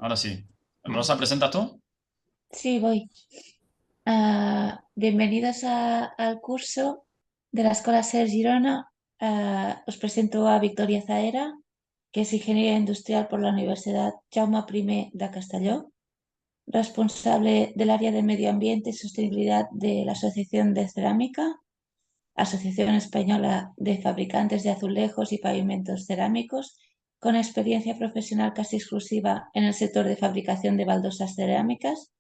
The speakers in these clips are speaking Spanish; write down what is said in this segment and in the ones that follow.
Ahora sí. Rosa, ¿presentas tú? Sí, voy. Bienvenidos al curso de la Escuela SER Girona. Os presento a Victoria Zaera, que es ingeniera industrial por la Universidad Jaume I de Castelló, responsable del área de medio ambiente y sostenibilidad de la Asociación de Cerámica, Asociación Española de Fabricantes de Azulejos y Pavimentos Cerámicos, con experiencia profesional casi exclusiva en el sector de fabricación de baldosas cerámicas,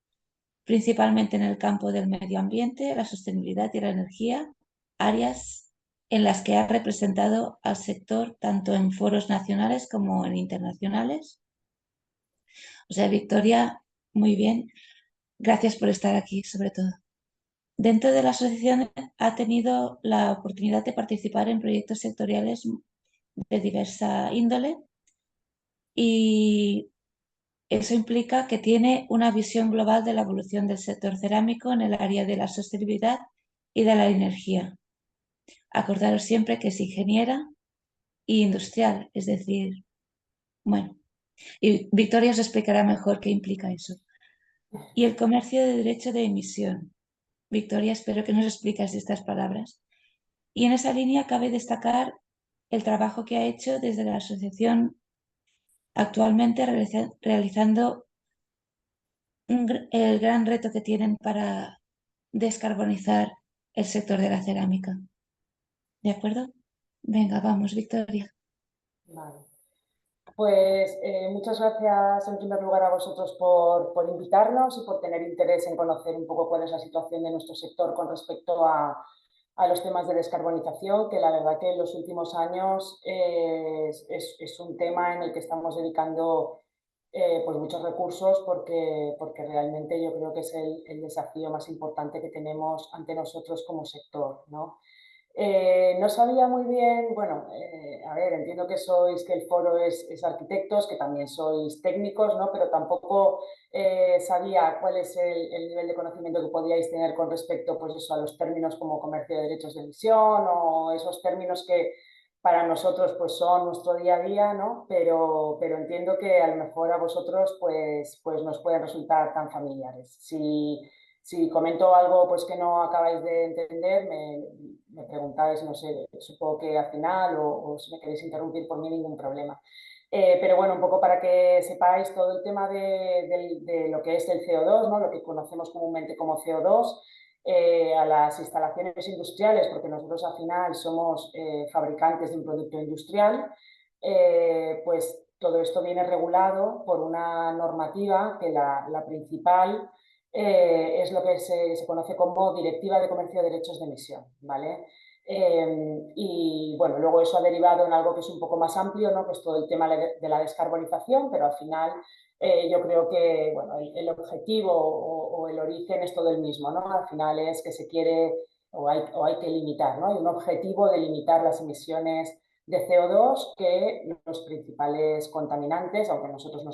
principalmente en el campo del medio ambiente, la sostenibilidad y la energía, áreas en las que ha representado al sector tanto en foros nacionales como en internacionales. O sea, Victoria, muy bien. Gracias por estar aquí, sobre todo. Dentro de la asociación ha tenido la oportunidad de participar en proyectos sectoriales de diversa índole y eso implica que tiene una visión global de la evolución del sector cerámico en el área de la sostenibilidad y de la energía. Acordaros siempre que es ingeniera y industrial, es decir, bueno, y Victoria os explicará mejor qué implica eso. Y el comercio de derecho de emisión. Victoria, espero que nos expliques estas palabras. Y en esa línea cabe destacar el trabajo que ha hecho desde la asociación actualmente realizando el gran reto que tienen para descarbonizar el sector de la cerámica. ¿De acuerdo? Venga, vamos, Victoria. Vale. Pues muchas gracias en primer lugar a vosotros por invitarnos y por tener interés en conocer un poco cuál es la situación de nuestro sector con respecto a los temas de descarbonización, que la verdad que en los últimos años es un tema en el que estamos dedicando pues muchos recursos porque realmente yo creo que es el desafío más importante que tenemos ante nosotros como sector, ¿no? No sabía muy bien, bueno, a ver, entiendo que el foro es arquitectos, que también sois técnicos, ¿no? Pero tampoco sabía cuál es el nivel de conocimiento que podíais tener con respecto, pues eso, a los términos como comercio de derechos de emisión o esos términos que para nosotros pues son nuestro día a día, ¿no? Pero entiendo que a lo mejor a vosotros pues nos pueden resultar tan familiares. Si comento algo pues que no acabáis de entender, me preguntáis, no sé, supongo que al final o si me queréis interrumpir por mí ningún problema. Pero bueno, un poco para que sepáis todo el tema de lo que es el CO2, ¿no? Lo que conocemos comúnmente como CO2, a las instalaciones industriales, porque nosotros al final somos fabricantes de un producto industrial, pues todo esto viene regulado por una normativa que la principal es lo que se conoce como Directiva de Comercio de Derechos de Emisión, ¿vale? Y bueno, luego eso ha derivado en algo que es un poco más amplio, ¿no? Que es todo el tema de la descarbonización, pero al final yo creo que bueno, el objetivo o el origen es todo el mismo, ¿no? Al final es que se quiere o hay que limitar, ¿no? Hay un objetivo de limitar las emisiones de CO2 que los principales contaminantes, aunque nosotros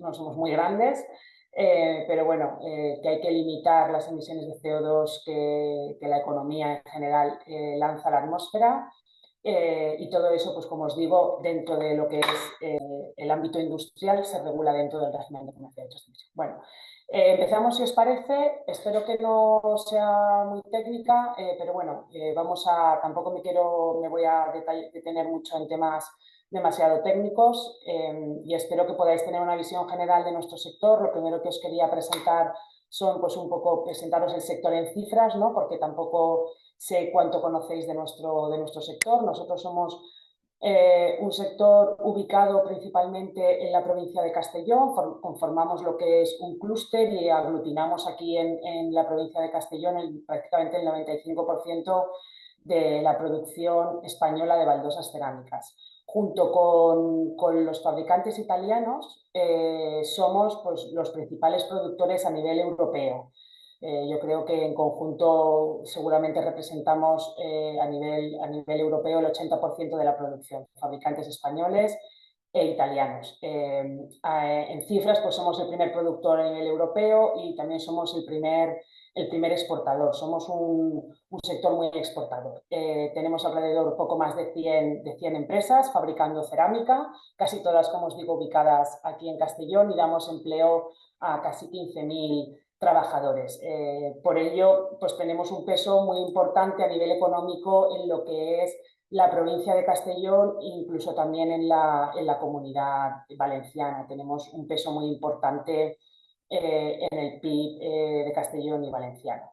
no somos muy grandes, pero bueno, que hay que limitar las emisiones de CO2 que la economía en general lanza a la atmósfera y todo eso, pues como os digo, dentro de lo que es el ámbito industrial se regula dentro del régimen de comercio de derechos de emisión. Bueno, empezamos si os parece, espero que no sea muy técnica, pero bueno, tampoco me voy a detener mucho en temas demasiado técnicos y espero que podáis tener una visión general de nuestro sector. Lo primero que os quería presentar son pues un poco presentaros el sector en cifras, ¿no? Porque tampoco sé cuánto conocéis de nuestro sector. Nosotros somos un sector ubicado principalmente en la provincia de Castellón, conformamos lo que es un clúster y aglutinamos aquí en la provincia de Castellón prácticamente el 95% de la producción española de baldosas cerámicas. Junto con los fabricantes italianos somos pues, los principales productores a nivel europeo. Yo creo que en conjunto seguramente representamos a nivel europeo el 80% de la producción, fabricantes españoles e italianos. En cifras, pues somos el primer productor a nivel europeo y también somos el primer el primer exportador. Somos un sector muy exportador. Tenemos alrededor poco más de 100 empresas fabricando cerámica, casi todas, como os digo, ubicadas aquí en Castellón, y damos empleo a casi 15.000 trabajadores. Por ello, pues tenemos un peso muy importante a nivel económico en lo que es la provincia de Castellón e incluso también en la comunidad valenciana. Tenemos un peso muy importante en el PIB de Castellón y Valenciano.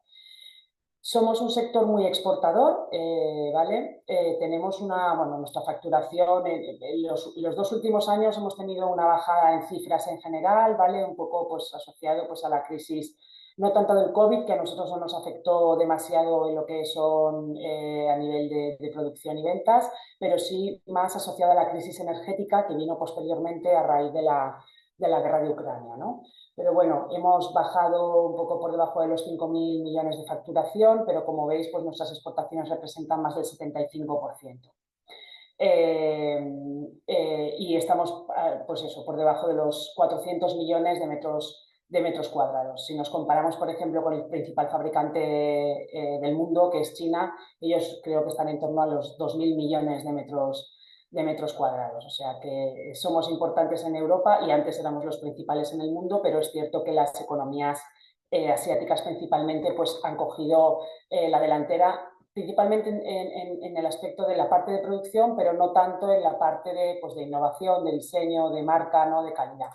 Somos un sector muy exportador, ¿vale? Tenemos nuestra facturación, en los 2 últimos años hemos tenido una bajada en cifras en general, ¿vale? Un poco pues, asociado pues, a la crisis, no tanto del COVID, que a nosotros no nos afectó demasiado en lo que son a nivel de producción y ventas, pero sí más asociada a la crisis energética que vino posteriormente a raíz de la guerra de Ucrania, ¿no? Pero bueno, hemos bajado un poco por debajo de los 5.000 millones de facturación, pero como veis, pues nuestras exportaciones representan más del 75%. Y estamos, pues eso, por debajo de los 400 millones de metros cuadrados. Si nos comparamos, por ejemplo, con el principal fabricante del mundo, que es China, ellos creo que están en torno a los 2.000 millones de metros cuadrados. O sea que somos importantes en Europa y antes éramos los principales en el mundo, pero es cierto que las economías asiáticas principalmente pues, han cogido la delantera, principalmente en el aspecto de la parte de producción, pero no tanto en la parte de, pues, de innovación, de diseño, de marca, ¿no? De calidad.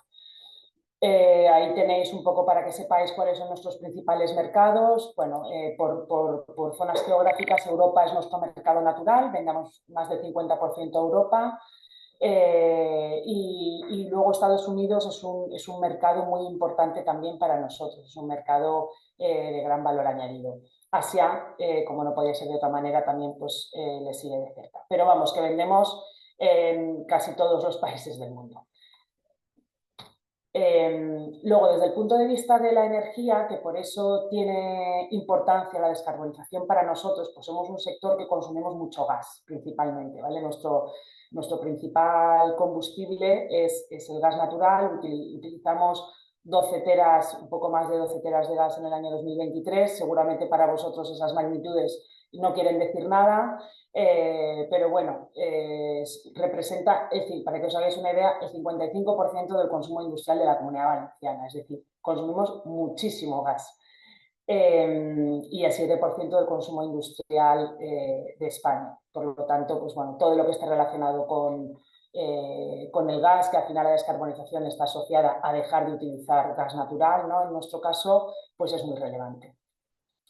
Ahí tenéis un poco para que sepáis cuáles son nuestros principales mercados. Bueno, por zonas geográficas, Europa es nuestro mercado natural, vendamos más del 50% a Europa. Y luego Estados Unidos es un mercado muy importante también para nosotros, es un mercado de gran valor añadido. Asia, como no podía ser de otra manera, también pues, le sigue de cerca. Pero vamos, que vendemos en casi todos los países del mundo. Luego, desde el punto de vista de la energía, que por eso tiene importancia la descarbonización para nosotros, pues somos un sector que consumimos mucho gas, principalmente, ¿vale? Nuestro principal combustible es el gas natural. Utilizamos 12 teras, un poco más de 12 teras de gas en el año 2023. Seguramente para vosotros esas magnitudes no quieren decir nada. Pero bueno, representa, es decir, para que os hagáis una idea, el 55% del consumo industrial de la Comunidad Valenciana, es decir, consumimos muchísimo gas. Y el 7% del consumo industrial de España. Por lo tanto, pues bueno, todo lo que esté relacionado con el gas, que al final la descarbonización está asociada a dejar de utilizar gas natural, ¿no? En nuestro caso, pues es muy relevante.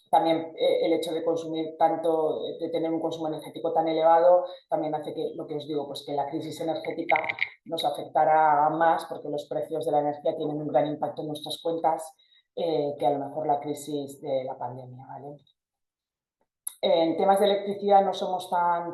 También el hecho de consumir tanto, de tener un consumo energético tan elevado, también hace que, lo que os digo, pues que la crisis energética nos afectará más porque los precios de la energía tienen un gran impacto en nuestras cuentas que a lo mejor la crisis de la pandemia, ¿vale? En temas de electricidad no somos tan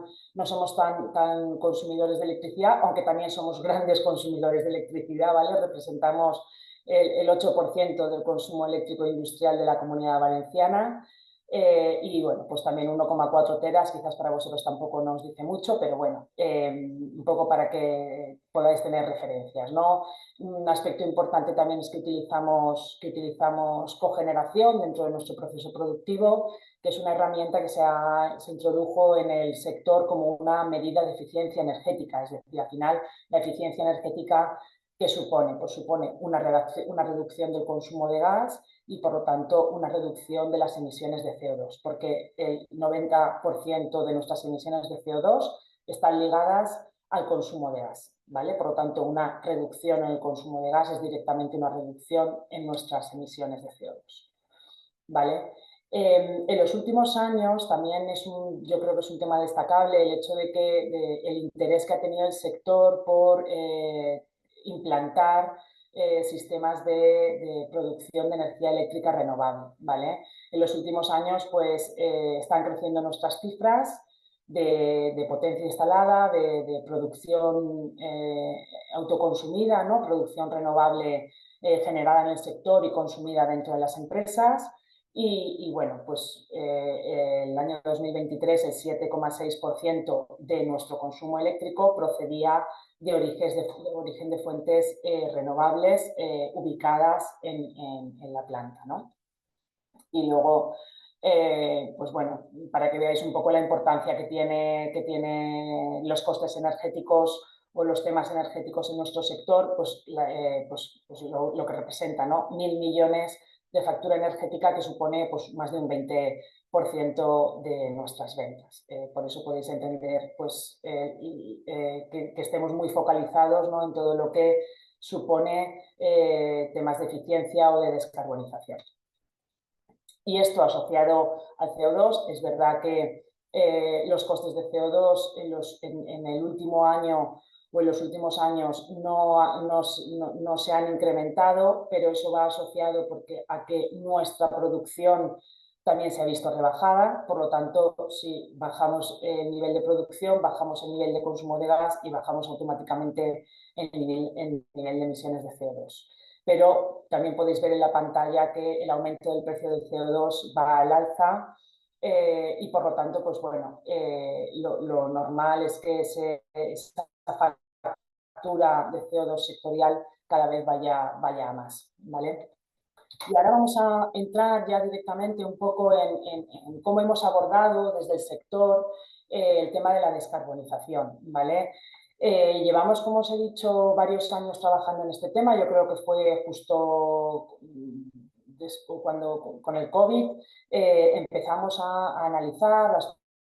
consumidores de electricidad, aunque también somos grandes consumidores de electricidad, ¿vale? Representamos el 8% del consumo eléctrico industrial de la Comunidad Valenciana. Y bueno, pues también 1,4 teras, quizás para vosotros tampoco nos dice mucho, pero bueno, un poco para que podáis tener referencias, ¿no? Un aspecto importante también es que utilizamos cogeneración dentro de nuestro proceso productivo, que es una herramienta que se introdujo en el sector como una medida de eficiencia energética, es decir, al final la eficiencia energética ¿qué supone? Pues supone una reducción del consumo de gas y, por lo tanto, una reducción de las emisiones de CO2, porque el 90% de nuestras emisiones de CO2 están ligadas al consumo de gas, ¿vale? Por lo tanto, una reducción en el consumo de gas es directamente una reducción en nuestras emisiones de CO2, ¿vale? En los últimos años también yo creo que es un tema destacable el hecho de que el interés que ha tenido el sector por implantar sistemas de producción de energía eléctrica renovable, ¿vale? En los últimos años pues están creciendo nuestras cifras de potencia instalada, de producción autoconsumida, ¿no? Producción renovable generada en el sector y consumida dentro de las empresas. Y bueno, pues el año 2023 el 7,6% de nuestro consumo eléctrico procedía de origen de fuentes renovables ubicadas en la planta, ¿no? Y luego, pues bueno, para que veáis un poco la importancia que tiene los costes energéticos o los temas energéticos en nuestro sector, pues lo que representa, ¿no? 1.000 millones de factura energética, que supone pues, más de un 20% de nuestras ventas. Por eso podéis entender pues, que estemos muy focalizados, ¿no?, en todo lo que supone temas de eficiencia o de descarbonización. Y esto asociado al CO2, es verdad que los costes de CO2 en el último año o en los últimos años no se han incrementado, pero eso va asociado a que nuestra producción también se ha visto rebajada. Por lo tanto, si bajamos el nivel de producción, bajamos el nivel de consumo de gas y bajamos automáticamente el nivel de emisiones de CO2. Pero también podéis ver en la pantalla que el aumento del precio del CO2 va al alza y por lo tanto, pues bueno, lo normal es que esta factura de CO2 sectorial cada vez vaya a más, ¿vale? Y ahora vamos a entrar ya directamente un poco en cómo hemos abordado desde el sector el tema de la descarbonización, ¿vale? Llevamos, como os he dicho, varios años trabajando en este tema. Yo creo que fue justo cuando con el COVID empezamos a analizar las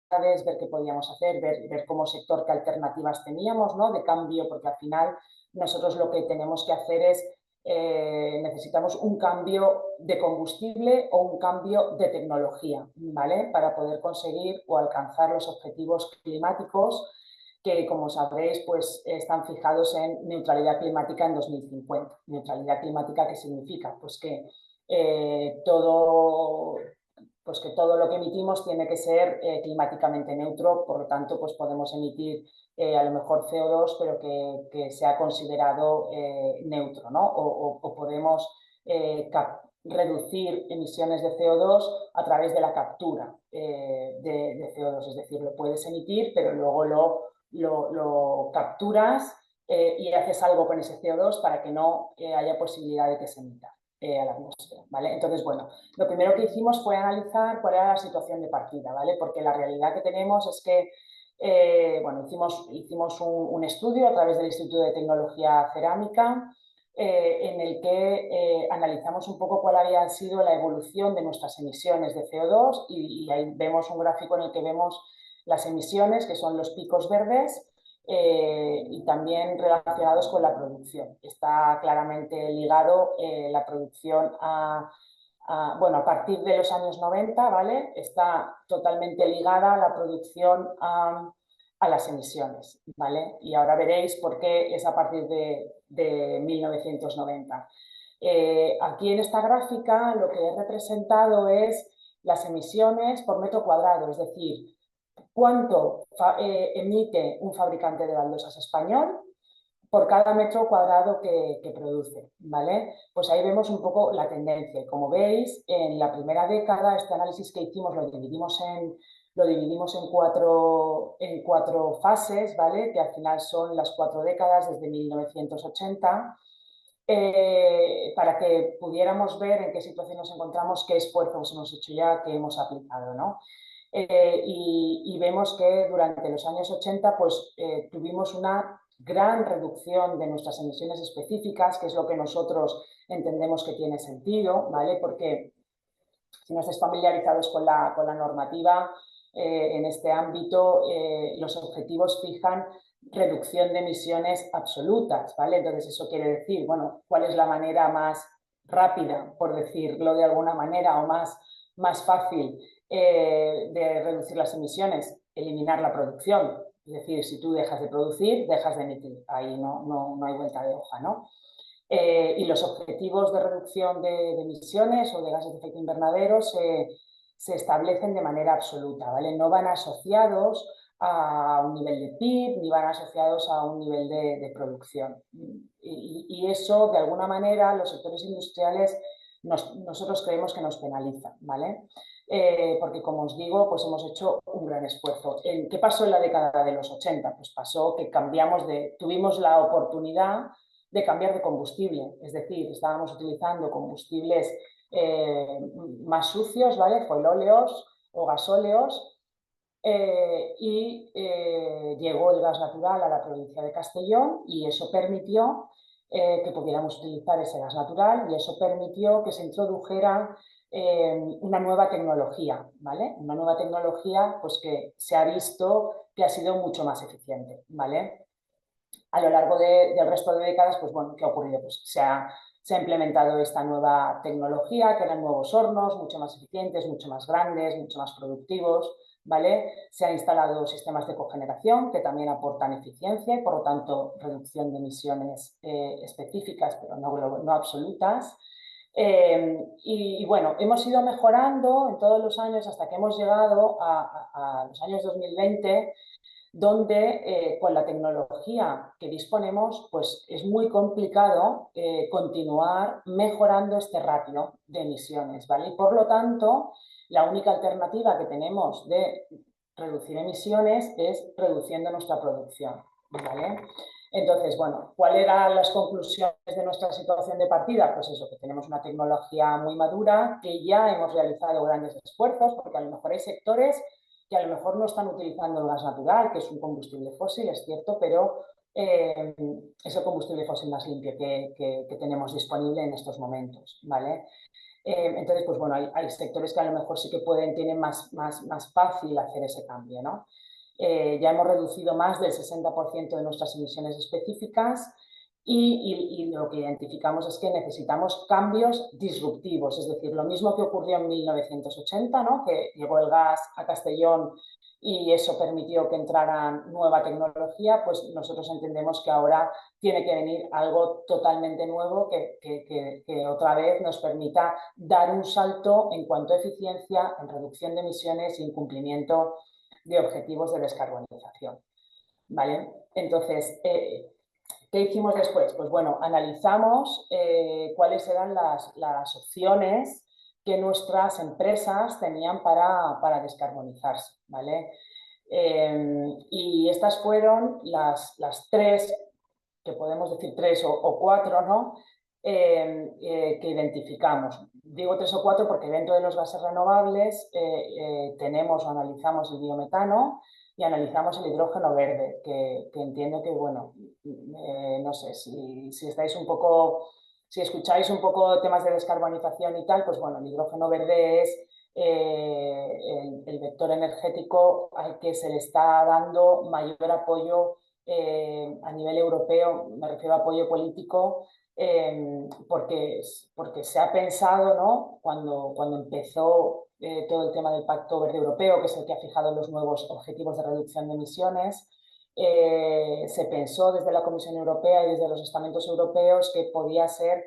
posibilidades, ver qué podíamos hacer, ver como sector qué alternativas teníamos, ¿no?, de cambio, porque al final nosotros lo que tenemos que hacer es necesitamos un cambio de combustible o un cambio de tecnología, ¿vale?, para poder conseguir o alcanzar los objetivos climáticos que, como sabréis, pues están fijados en neutralidad climática en 2050. Neutralidad climática, ¿qué significa? Pues que todo lo que emitimos tiene que ser climáticamente neutro, por lo tanto, pues podemos emitir a lo mejor CO2, pero que sea considerado neutro, ¿no? O podemos reducir emisiones de CO2 a través de la captura de CO2, es decir, lo puedes emitir, pero luego lo capturas y haces algo con ese CO2 para que no haya posibilidad de que se emita a la atmósfera, ¿vale? Entonces, bueno, lo primero que hicimos fue analizar cuál era la situación de partida, ¿vale? Porque la realidad que tenemos es que, bueno, hicimos un estudio a través del Instituto de Tecnología Cerámica en el que analizamos un poco cuál había sido la evolución de nuestras emisiones de CO2 y ahí vemos un gráfico en el que vemos las emisiones, que son los picos verdes, y también relacionados con la producción. Está claramente ligado la producción bueno, a partir de los años 90, ¿vale? Está totalmente ligada la producción a las emisiones, ¿vale? Y ahora veréis por qué es a partir de 1990. Aquí en esta gráfica lo que he representado es las emisiones por metro cuadrado, es decir, cuánto emite un fabricante de baldosas español por cada metro cuadrado que produce, ¿vale? Pues ahí vemos un poco la tendencia. Como veis, en la primera década, este análisis que hicimos lo dividimos en cuatro fases, ¿vale?, que al final son las 4 décadas desde 1980, para que pudiéramos ver en qué situación nos encontramos, qué esfuerzos hemos hecho ya, qué hemos aplicado, ¿no? Y vemos que durante los años 80 pues, tuvimos una gran reducción de nuestras emisiones específicas, que es lo que nosotros entendemos que tiene sentido, ¿vale? Porque si no estáis familiarizados con la normativa en este ámbito, los objetivos fijan reducción de emisiones absolutas, ¿vale? Entonces eso quiere decir, bueno, ¿cuál es la manera más rápida, por decirlo de alguna manera, o más fácil de reducir las emisiones? Eliminar la producción. Es decir, si tú dejas de producir, dejas de emitir. Ahí no hay vuelta de hoja, ¿no? Y los objetivos de reducción de emisiones o de gases de efecto invernadero se establecen de manera absoluta, ¿vale? No van asociados a un nivel de PIB ni van asociados a un nivel de producción. Y eso, de alguna manera, los sectores industriales nosotros creemos que nos penaliza, ¿vale? Porque, como os digo, pues hemos hecho un gran esfuerzo. ¿Qué pasó en la década de los 80? Pues pasó que tuvimos la oportunidad de cambiar de combustible, es decir, estábamos utilizando combustibles más sucios, ¿vale? Fuelóleos o gasóleos, llegó el gas natural a la provincia de Castellón y eso permitió que pudiéramos utilizar ese gas natural y eso permitió que se introdujera una nueva tecnología, ¿vale? Una nueva tecnología pues, que se ha visto que ha sido mucho más eficiente, ¿vale? A lo largo del resto de décadas, pues bueno, ¿qué ha ocurrido? Pues se ha implementado esta nueva tecnología, que eran nuevos hornos, mucho más eficientes, mucho más grandes, mucho más productivos, ¿vale? Se han instalado sistemas de cogeneración que también aportan eficiencia y, por lo tanto, reducción de emisiones específicas, pero no absolutas. Y bueno, hemos ido mejorando en todos los años hasta que hemos llegado a los años 2020, donde con la tecnología que disponemos pues es muy complicado continuar mejorando este ratio de emisiones, ¿vale? Y por lo tanto, la única alternativa que tenemos de reducir emisiones es reduciendo nuestra producción, ¿vale? Entonces, bueno, ¿cuáles eran las conclusiones de nuestra situación de partida? Pues eso, que tenemos una tecnología muy madura, que ya hemos realizado grandes esfuerzos, porque a lo mejor hay sectores que a lo mejor no están utilizando el gas natural, que es un combustible fósil, es cierto, pero es el combustible fósil más limpio que tenemos disponible en estos momentos, ¿vale? Entonces, pues bueno, hay sectores que a lo mejor sí que tienen más fácil hacer ese cambio, ¿no? Ya hemos reducido más del 60% de nuestras emisiones específicas y lo que identificamos es que necesitamos cambios disruptivos, es decir, lo mismo que ocurrió en 1980, ¿no? Que llegó el gas a Castellón y eso permitió que entrara nueva tecnología, pues nosotros entendemos que ahora tiene que venir algo totalmente nuevo que otra vez nos permita dar un salto en cuanto a eficiencia, en reducción de emisiones y en cumplimiento de objetivos de descarbonización, ¿vale? Entonces, ¿qué hicimos después? Pues bueno, analizamos cuáles eran las opciones que nuestras empresas tenían para descarbonizarse, ¿vale? Y estas fueron las tres, que podemos decir tres o cuatro, ¿no? Que identificamos. Digo tres o cuatro porque dentro de los gases renovables tenemos o analizamos el biometano y analizamos el hidrógeno verde, que entiendo que, bueno, no sé, si estáis un poco, si escucháis un poco temas de descarbonización y tal, pues bueno, el hidrógeno verde es el vector energético al que se le está dando mayor apoyo a nivel europeo, me refiero a apoyo político, porque se ha pensado, ¿no? Cuando empezó todo el tema del Pacto Verde Europeo, que es el que ha fijado los nuevos objetivos de reducción de emisiones, se pensó desde la Comisión Europea y desde los estamentos europeos que podía ser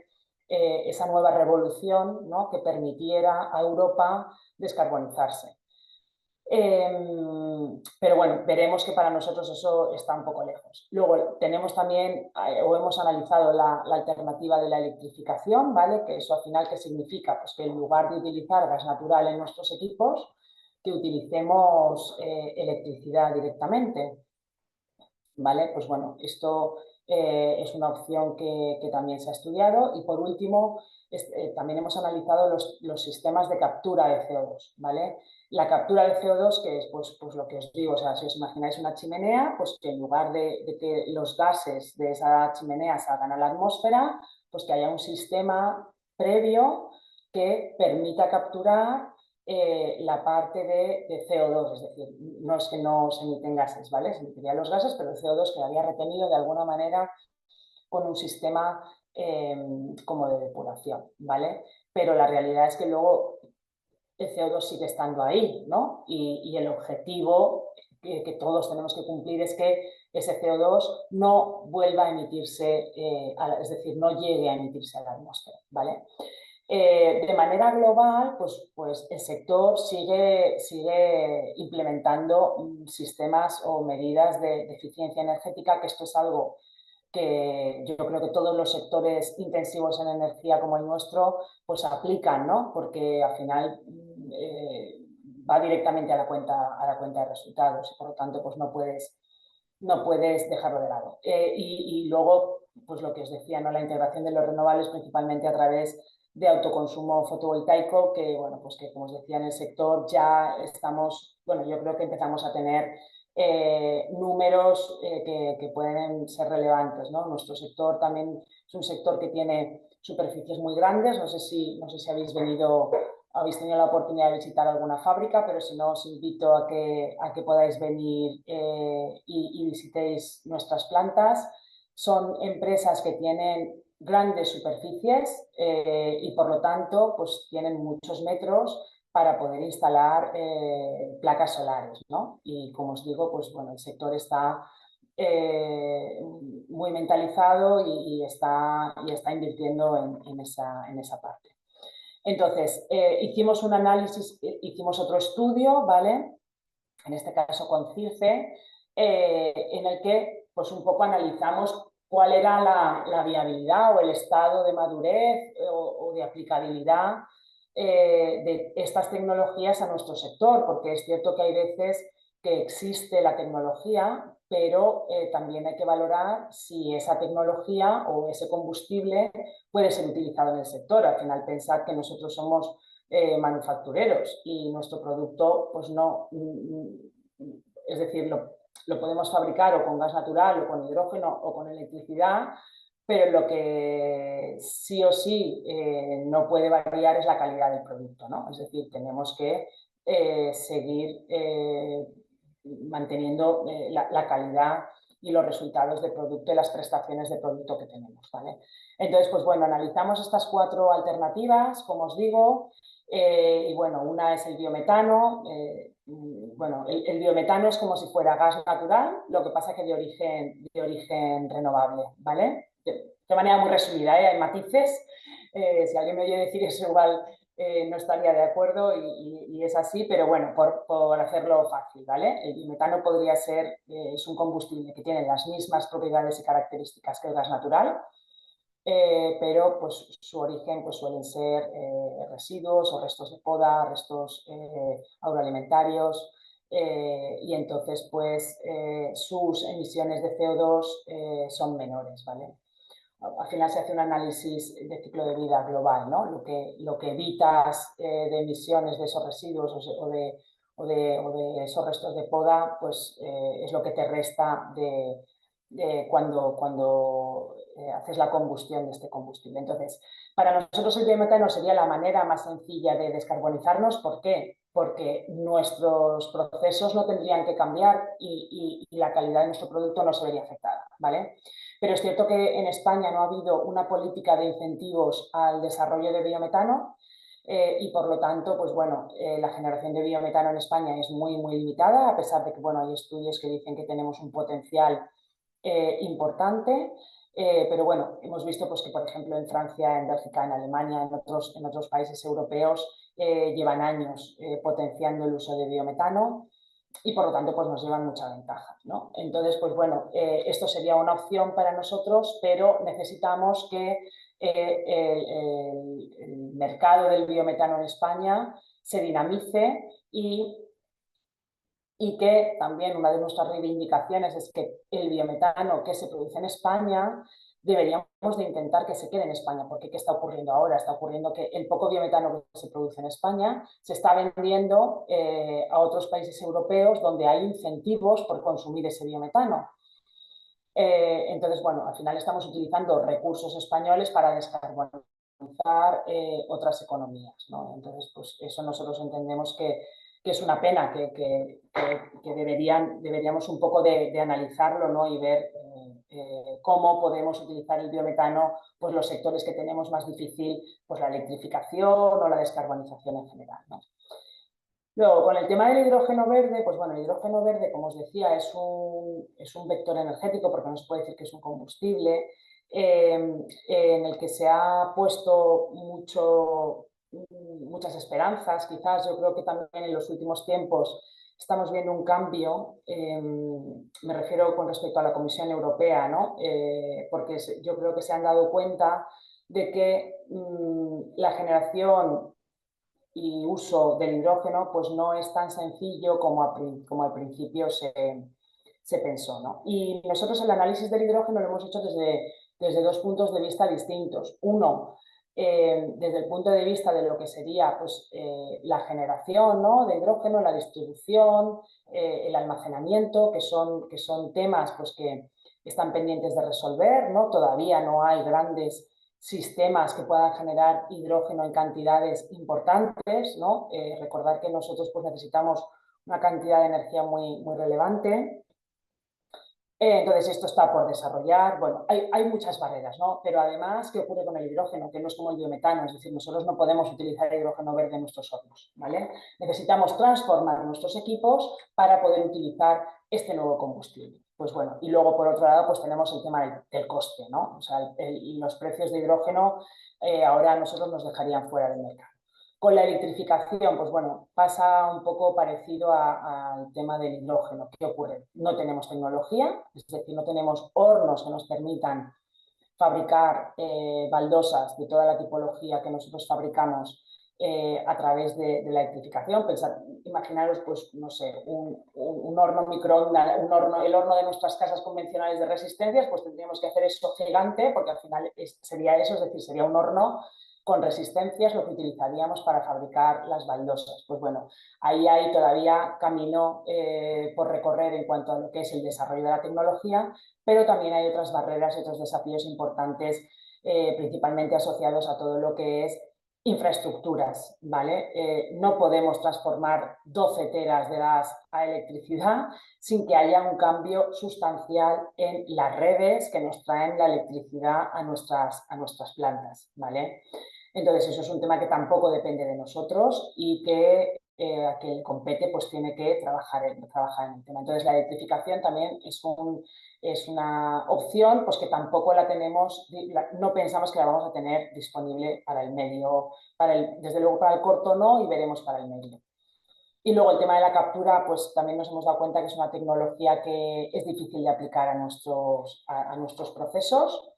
esa nueva revolución, ¿no? Que permitiera a Europa descarbonizarse. Pero bueno, veremos que para nosotros eso está un poco lejos. Luego tenemos también, o hemos analizado la alternativa de la electrificación, ¿vale? Que eso al final, ¿qué significa? Pues que en lugar de utilizar gas natural en nuestros equipos, que utilicemos electricidad directamente, ¿vale? Pues bueno, esto es una opción que también se ha estudiado. Y por último, también hemos analizado los sistemas de captura de CO2, ¿vale? La captura de CO2, que es pues lo que os digo, o sea, si os imagináis una chimenea, pues que en lugar de que los gases de esa chimenea salgan a la atmósfera, pues que haya un sistema previo que permita capturar la parte de CO2, es decir, no es que no se emiten gases, ¿vale? Se emitirían los gases, pero el CO2 quedaría retenido de alguna manera con un sistema como de depuración, ¿vale? Pero la realidad es que luego el CO2 sigue estando ahí, ¿no? Y el objetivo que todos tenemos que cumplir es que ese CO2 no vuelva a emitirse, es decir, no llegue a emitirse a la atmósfera, ¿vale? De manera global, pues el sector sigue implementando sistemas o medidas de eficiencia energética, que esto es algo que yo creo que todos los sectores intensivos en energía como el nuestro pues aplican, ¿no? Porque al final va directamente a la cuenta de resultados y por lo tanto pues no puedes dejarlo de lado. Y luego, pues lo que os decía, ¿no? La integración de los renovables principalmente a través de autoconsumo fotovoltaico que, bueno, pues que como os decía en el sector ya estamos, bueno, yo creo que empezamos a tener números que pueden ser relevantes, ¿no? Nuestro sector también es un sector que tiene superficies muy grandes, no sé si habéis tenido la oportunidad de visitar alguna fábrica, pero si no os invito a que podáis venir y visitéis nuestras plantas. Son empresas que tienen grandes superficies y por lo tanto pues tienen muchos metros para poder instalar placas solares, ¿no? Y como os digo, pues bueno, el sector está muy mentalizado y está invirtiendo en esa parte. Entonces, hicimos un análisis, hicimos otro estudio, ¿vale? En este caso con CIRCE, en el que pues un poco analizamos cuál era la viabilidad o el estado de madurez o de aplicabilidad de estas tecnologías a nuestro sector, porque es cierto que hay veces que existe la tecnología, pero también hay que valorar si esa tecnología o ese combustible puede ser utilizado en el sector. Al final, pensad que nosotros somos manufactureros y nuestro producto, pues no, es decir, lo podemos fabricar o con gas natural o con hidrógeno o con electricidad, pero lo que sí o sí no puede variar es la calidad del producto, ¿no? Es decir, tenemos que seguir manteniendo la calidad y los resultados de producto y las prestaciones de producto que tenemos, ¿vale? Entonces, pues bueno, analizamos estas 4 alternativas, como os digo, y bueno, una es el biometano. Bueno, el biometano es como si fuera gas natural, lo que pasa que de origen renovable, ¿vale? De manera muy resumida, hay matices. Si alguien me oye decir eso, igual no estaría de acuerdo y es así, pero bueno, por hacerlo fácil, ¿vale? El biometano podría ser, es un combustible que tiene las mismas propiedades y características que el gas natural, pero pues su origen pues suelen ser residuos o restos de poda, restos agroalimentarios, y entonces pues sus emisiones de CO2 son menores, ¿vale? Al final se hace un análisis de ciclo de vida global, ¿no? Lo que evitas de emisiones de esos residuos o de esos restos de poda, pues es lo que te resta cuando haces la combustión de este combustible. Entonces, para nosotros el biometano sería la manera más sencilla de descarbonizarnos. ¿Por qué? Porque nuestros procesos no tendrían que cambiar y la calidad de nuestro producto no se vería afectada, ¿vale? Pero es cierto que en España no ha habido una política de incentivos al desarrollo de biometano y por lo tanto, pues bueno, la generación de biometano en España es muy, muy limitada, a pesar de que, bueno, hay estudios que dicen que tenemos un potencial importante. Pero bueno, hemos visto pues, que, por ejemplo, en Francia, en Bélgica, en Alemania, en otros países europeos llevan años potenciando el uso de biometano y por lo tanto pues nos llevan mucha ventaja, ¿no? Entonces, pues bueno, esto sería una opción para nosotros, pero necesitamos que el mercado del biometano en España se dinamice y que también una de nuestras reivindicaciones es que el biometano que se produce en España deberíamos de intentar que se quede en España, porque ¿qué está ocurriendo ahora? Está ocurriendo que el poco biometano que se produce en España se está vendiendo a otros países europeos donde hay incentivos por consumir ese biometano. Entonces, bueno, al final estamos utilizando recursos españoles para descarbonizar otras economías, ¿no? Entonces, pues eso nosotros entendemos que es una pena, que deberíamos un poco de analizarlo, ¿no? Y ver cómo podemos utilizar el biometano, pues los sectores que tenemos más difícil, pues la electrificación o la descarbonización en general, ¿no? Luego, con el tema del hidrógeno verde, pues bueno, el hidrógeno verde, como os decía, es un vector energético, porque no se puede decir que es un combustible, en el que se ha puesto muchas esperanzas. Quizás yo creo que también en los últimos tiempos estamos viendo un cambio, me refiero con respecto a la Comisión Europea, ¿no? Porque yo creo que se han dado cuenta de que la generación y uso del hidrógeno pues no es tan sencillo como al principio se pensó, ¿no? Y nosotros el análisis del hidrógeno lo hemos hecho desde 2 puntos de vista distintos. Uno, desde el punto de vista de lo que sería pues, la generación, ¿no?, de hidrógeno, la distribución, el almacenamiento, que son temas pues, que están pendientes de resolver, ¿no? Todavía no hay grandes sistemas que puedan generar hidrógeno en cantidades importantes, ¿no? Recordar que nosotros pues, necesitamos una cantidad de energía muy relevante. Entonces, esto está por desarrollar. Bueno, hay muchas barreras, ¿no? Pero además, ¿qué ocurre con el hidrógeno? Que no es como el biometano, es decir, nosotros no podemos utilizar hidrógeno verde en nuestros hornos, ¿vale? Necesitamos transformar nuestros equipos para poder utilizar este nuevo combustible. Pues bueno, y luego por otro lado, pues tenemos el tema del coste, ¿no? O sea, los precios de hidrógeno ahora a nosotros nos dejarían fuera del mercado. Con la electrificación, pues bueno, pasa un poco parecido al tema del hidrógeno. ¿Qué ocurre? No tenemos tecnología, es decir, no tenemos hornos que nos permitan fabricar baldosas de toda la tipología que nosotros fabricamos a través de la electrificación. Imaginaros, pues, no sé, un horno microondas, el horno de nuestras casas convencionales de resistencias, pues tendríamos que hacer eso gigante, porque al final sería eso, es decir, sería un horno con resistencias lo que utilizaríamos para fabricar las baldosas. Pues bueno, ahí hay todavía camino por recorrer en cuanto a lo que es el desarrollo de la tecnología, pero también hay otras barreras y otros desafíos importantes, principalmente asociados a todo lo que es infraestructuras, ¿vale? No podemos transformar 12 teras de gas a electricidad sin que haya un cambio sustancial en las redes que nos traen la electricidad a nuestras plantas, ¿vale? Entonces, eso es un tema que tampoco depende de nosotros y que a quien le compete pues tiene que trabajar en el tema. Entonces, la electrificación también es una opción pues que tampoco la tenemos, no pensamos que la vamos a tener disponible para el medio, desde luego para el corto no, y veremos para el medio. Y luego el tema de la captura, pues también nos hemos dado cuenta que es una tecnología que es difícil de aplicar a nuestros procesos.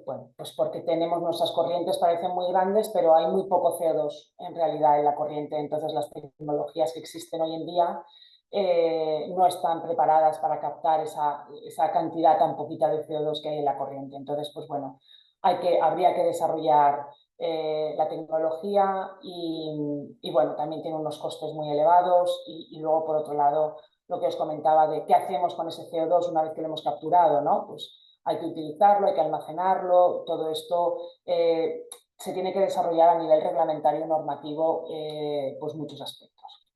Bueno, pues porque tenemos nuestras corrientes, parecen muy grandes, pero hay muy poco CO2 en realidad en la corriente, entonces las tecnologías que existen hoy en día no están preparadas para captar esa cantidad tan poquita de CO2 que hay en la corriente. Entonces, pues bueno, habría que desarrollar la tecnología y bueno, también tiene unos costes muy elevados y luego por otro lado lo que os comentaba de qué hacemos con ese CO2 una vez que lo hemos capturado, ¿no? Pues hay que utilizarlo, hay que almacenarlo, todo esto se tiene que desarrollar a nivel reglamentario normativo pues muchos aspectos.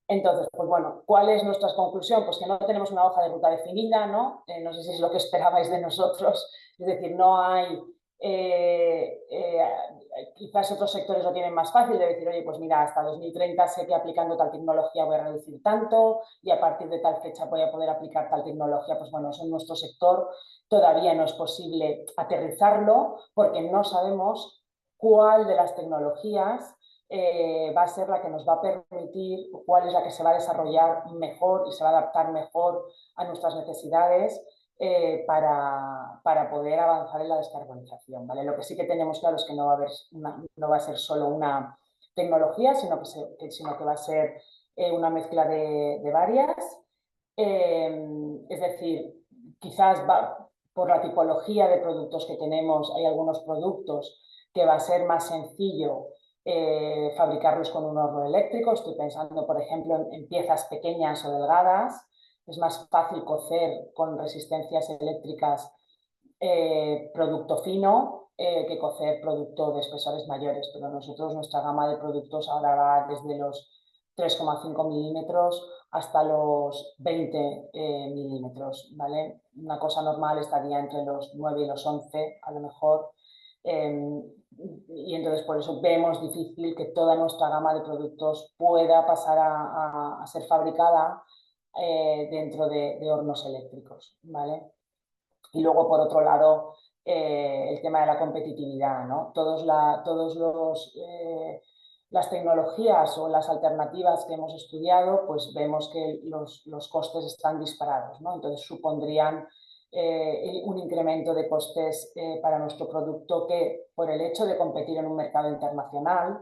Entonces, pues bueno, ¿cuál es nuestra conclusión? Pues que no tenemos una hoja de ruta definida, ¿no? No sé si es lo que esperabais de nosotros, es decir, no hay... quizás otros sectores lo tienen más fácil de decir, oye, pues mira, hasta 2030 sé que aplicando tal tecnología voy a reducir tanto y a partir de tal fecha voy a poder aplicar tal tecnología. Pues bueno, eso en nuestro sector todavía no es posible aterrizarlo porque no sabemos cuál de las tecnologías va a ser la que nos va a permitir, cuál es la que se va a desarrollar mejor y se va a adaptar mejor a nuestras necesidades para poder avanzar en la descarbonización, ¿vale? Lo que sí que tenemos claro es que no va a ser solo una tecnología, sino que va a ser una mezcla de varias. Es decir, quizás por la tipología de productos que tenemos, hay algunos productos que va a ser más sencillo fabricarlos con un horno eléctrico. Estoy pensando, por ejemplo, en piezas pequeñas o delgadas. Es más fácil cocer con resistencias eléctricas producto fino que cocer producto de espesores mayores, pero nosotros nuestra gama de productos ahora va desde los 3,5 milímetros hasta los 20 milímetros, ¿vale? Una cosa normal estaría entre los 9 y los 11, a lo mejor. Y entonces por eso vemos difícil que toda nuestra gama de productos pueda pasar a ser fabricada dentro de hornos eléctricos, ¿vale? Y luego, por otro lado, el tema de la competitividad, ¿no? Las tecnologías o las alternativas que hemos estudiado, pues vemos que los costes están disparados, ¿no? Entonces supondrían un incremento de costes para nuestro producto que, por el hecho de competir en un mercado internacional,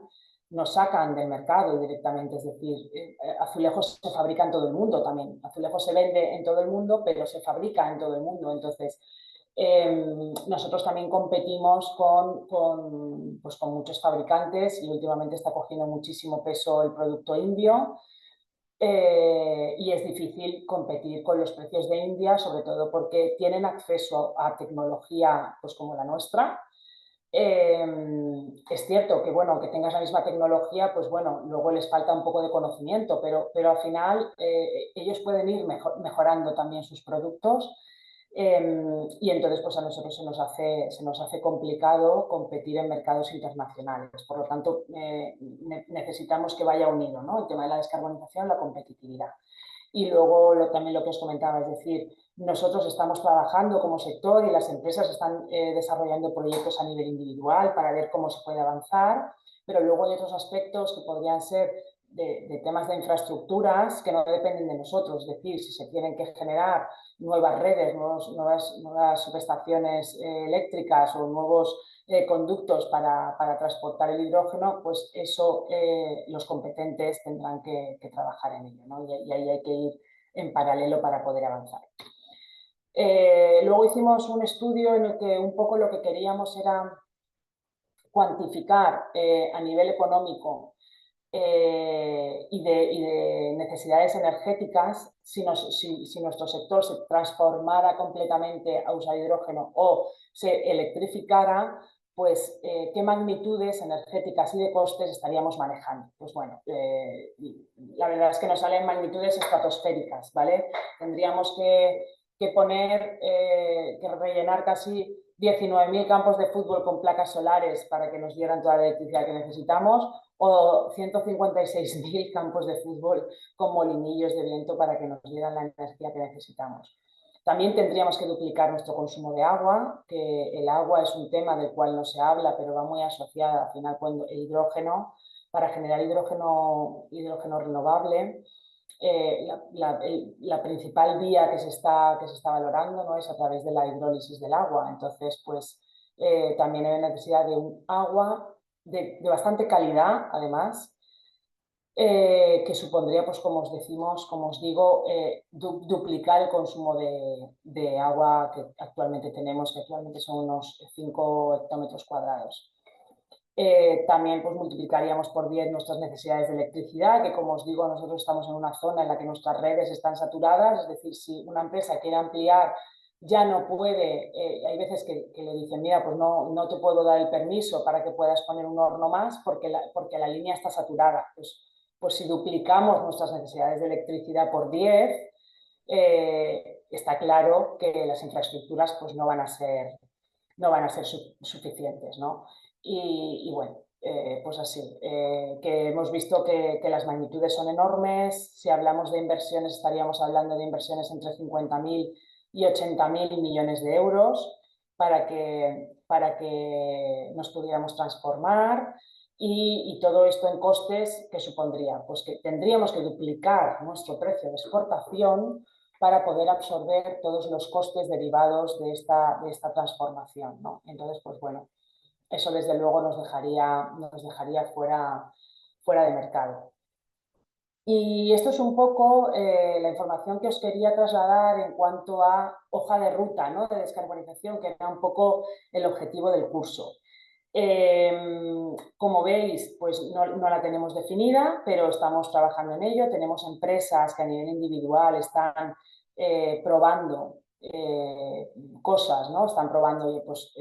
nos sacan del mercado directamente. Es decir, azulejos se fabrica en todo el mundo también. Azulejos se vende en todo el mundo, pero se fabrica en todo el mundo. Entonces, Nosotros también competimos pues con muchos fabricantes y últimamente está cogiendo muchísimo peso el producto indio. Y es difícil competir con los precios de India, sobre todo porque tienen acceso a tecnología pues como la nuestra. Es cierto que, bueno, aunque tengas la misma tecnología, pues bueno, luego les falta un poco de conocimiento, pero al final ellos pueden ir mejorando también sus productos. Y entonces pues a nosotros se nos hace complicado competir en mercados internacionales. Por lo tanto, necesitamos que vaya unido, ¿no? El tema de la descarbonización, la competitividad. Y luego también lo que os comentaba, es decir, nosotros estamos trabajando como sector y las empresas están desarrollando proyectos a nivel individual para ver cómo se puede avanzar, pero luego hay otros aspectos que podrían ser de temas de infraestructuras que no dependen de nosotros, es decir, si se tienen que generar nuevas redes, nuevas subestaciones eléctricas o nuevos conductos para transportar el hidrógeno, pues eso los competentes tendrán que trabajar en ello, ¿no? Y ahí hay que ir en paralelo para poder avanzar. Luego hicimos un estudio en el que un poco lo que queríamos era cuantificar a nivel económico y de necesidades energéticas, si nuestro sector se transformara completamente a usar hidrógeno o se electrificara, pues qué magnitudes energéticas y de costes estaríamos manejando. Pues bueno, la verdad es que nos salen magnitudes estratosféricas, ¿vale? Tendríamos que poner, que rellenar casi 19.000 campos de fútbol con placas solares para que nos dieran toda la electricidad que necesitamos, o 156.000 campos de fútbol con molinillos de viento para que nos dieran la energía que necesitamos. También tendríamos que duplicar nuestro consumo de agua, que el agua es un tema del cual no se habla, pero va muy asociada al final con el hidrógeno. Para generar hidrógeno renovable, la principal vía que se está valorando, ¿no?, es a través de la hidrólisis del agua. Entonces, pues también hay necesidad de un agua de bastante calidad, además, que supondría, pues como os digo, duplicar el consumo de agua que actualmente tenemos, que actualmente son unos 5 hectómetros cuadrados. También pues multiplicaríamos por 10 nuestras necesidades de electricidad, que como os digo, nosotros estamos en una zona en la que nuestras redes están saturadas, es decir, si una empresa quiere ampliar ya no puede, hay veces que le dicen, mira, pues no te puedo dar el permiso para que puedas poner un horno más porque la línea está saturada. Pues si duplicamos nuestras necesidades de electricidad por 10, está claro que las infraestructuras pues no van a ser suficientes, ¿no? Y bueno, pues así, que hemos visto que las magnitudes son enormes. Si hablamos de inversiones, estaríamos hablando de inversiones entre 50.000 y 80.000 millones de euros para que nos pudiéramos transformar. Y todo esto en costes, ¿qué supondría? Pues que tendríamos que duplicar nuestro precio de exportación para poder absorber todos los costes derivados de esta transformación, ¿no? Entonces, pues bueno, eso desde luego nos dejaría fuera de mercado. Y esto es un poco la información que os quería trasladar en cuanto a hoja de ruta, ¿no?, de descarbonización, que era un poco el objetivo del curso. Como veis, pues no la tenemos definida, pero estamos trabajando en ello. Tenemos empresas que a nivel individual están probando cosas, ¿no? Están probando pues,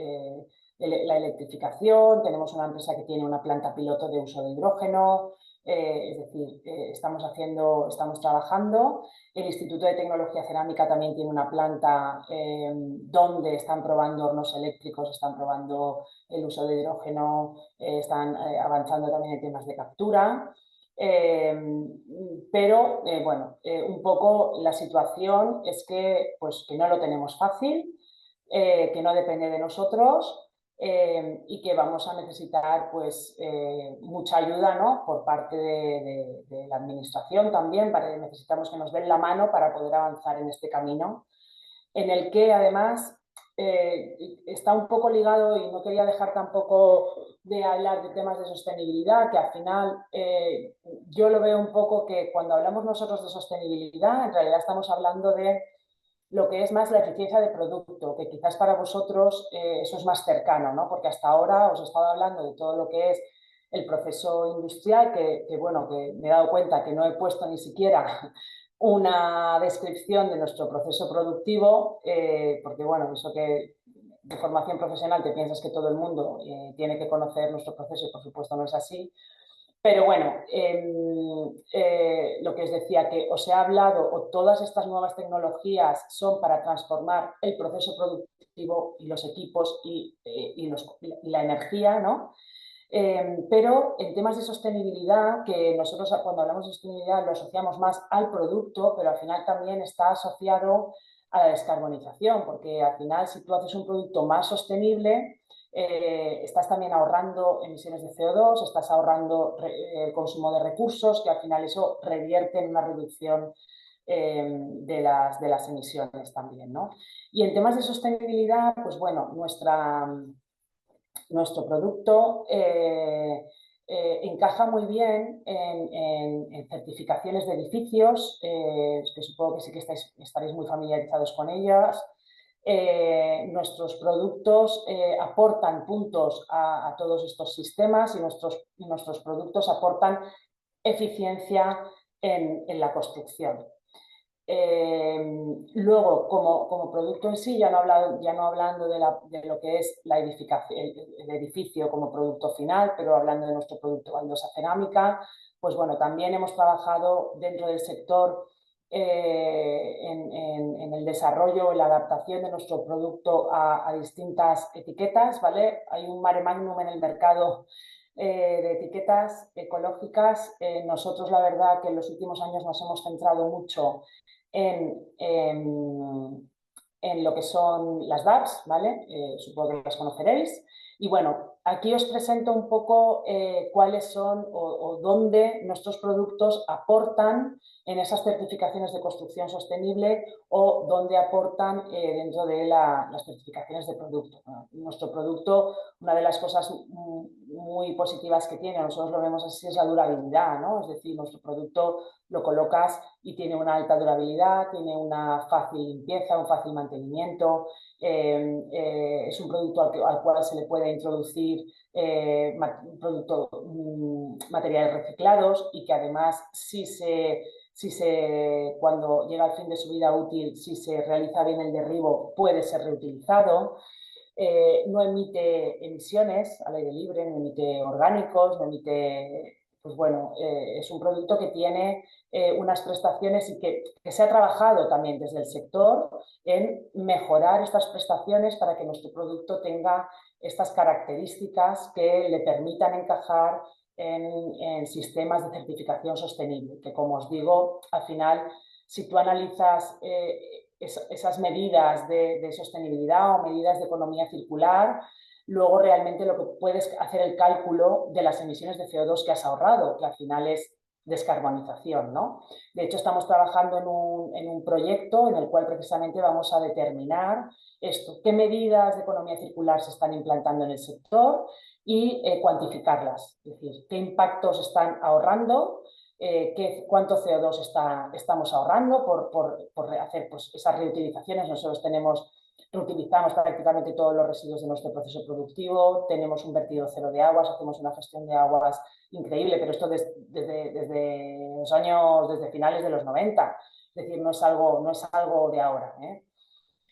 la electrificación. Tenemos una empresa que tiene una planta piloto de uso de hidrógeno. Es decir, estamos trabajando. El Instituto de Tecnología Cerámica también tiene una planta donde están probando hornos eléctricos, están probando el uso de hidrógeno, están avanzando también en temas de captura. Pero bueno, un poco la situación es que, pues, que no lo tenemos fácil, que no depende de nosotros. Y que vamos a necesitar pues mucha ayuda, ¿no?, por parte de la administración también. Necesitamos que nos den la mano para poder avanzar en este camino, en el que además está un poco ligado, y no quería dejar tampoco de hablar de temas de sostenibilidad, que al final yo lo veo un poco que cuando hablamos nosotros de sostenibilidad, en realidad estamos hablando de lo que es más la eficiencia de producto, que quizás para vosotros eso es más cercano, ¿no? Porque hasta ahora os he estado hablando de todo lo que es el proceso industrial, bueno, que me he dado cuenta que no he puesto ni siquiera una descripción de nuestro proceso productivo, porque bueno, eso que de formación profesional te piensas que todo el mundo tiene que conocer nuestro proceso y por supuesto no es así. Pero bueno, lo que os decía, que os he hablado, o todas estas nuevas tecnologías son para transformar el proceso productivo y los equipos y la energía, ¿no? Pero en temas de sostenibilidad, que nosotros cuando hablamos de sostenibilidad lo asociamos más al producto, pero al final también está asociado a la descarbonización, porque al final si tú haces un producto más sostenible, estás también ahorrando emisiones de CO2, estás ahorrando el consumo de recursos, que al final eso revierte en una reducción de las emisiones también, ¿no? Y en temas de sostenibilidad, pues bueno, nuestro producto encaja muy bien en certificaciones de edificios, que supongo que sí que estaréis muy familiarizados con ellas. Nuestros productos aportan puntos a todos estos sistemas y nuestros productos aportan eficiencia en la construcción. Luego, como producto en sí, ya no hablando de lo que es la edificación, el edificio como producto final, pero hablando de nuestro producto baldosa cerámica, pues bueno, también hemos trabajado dentro del sector en el desarrollo, en la adaptación de nuestro producto a distintas etiquetas, ¿vale? Hay un mare magnum en el mercado de etiquetas ecológicas. Nosotros, la verdad, que en los últimos años nos hemos centrado mucho en lo que son las DAPs, ¿vale? Supongo que las conoceréis. Y bueno, aquí os presento un poco cuáles son o dónde nuestros productos aportan en esas certificaciones de construcción sostenible o dónde aportan dentro de las certificaciones de producto. Bueno, nuestro producto, una de las cosas muy positivas que tiene, nosotros lo vemos así, es la durabilidad, ¿no? Es decir, nuestro producto lo colocas y tiene una alta durabilidad, tiene una fácil limpieza, un fácil mantenimiento, es un producto al cual se le puede introducir materiales reciclados y que además cuando llega al fin de su vida útil, si se realiza bien el derribo, puede ser reutilizado. No emite emisiones al aire libre, no emite orgánicos, no emite, pues bueno, es un producto que tiene unas prestaciones y que se ha trabajado también desde el sector en mejorar estas prestaciones para que nuestro producto tenga estas características que le permitan encajar en sistemas de certificación sostenible, que como os digo, al final, si tú analizas esas medidas de sostenibilidad o medidas de economía circular, luego realmente lo que puedes hacer el cálculo de las emisiones de CO2 que has ahorrado, que al final es descarbonización, ¿no? De hecho, estamos trabajando en un proyecto en el cual precisamente vamos a determinar esto, qué medidas de economía circular se están implantando en el sector y cuantificarlas, es decir, qué impactos están ahorrando, cuánto CO2 estamos ahorrando por hacer pues, esas reutilizaciones. Nosotros reutilizamos prácticamente todos los residuos de nuestro proceso productivo, tenemos un vertido cero de aguas, hacemos una gestión de aguas increíble, pero esto desde los años, desde finales de los 90, es decir, no es algo de ahora, ¿eh?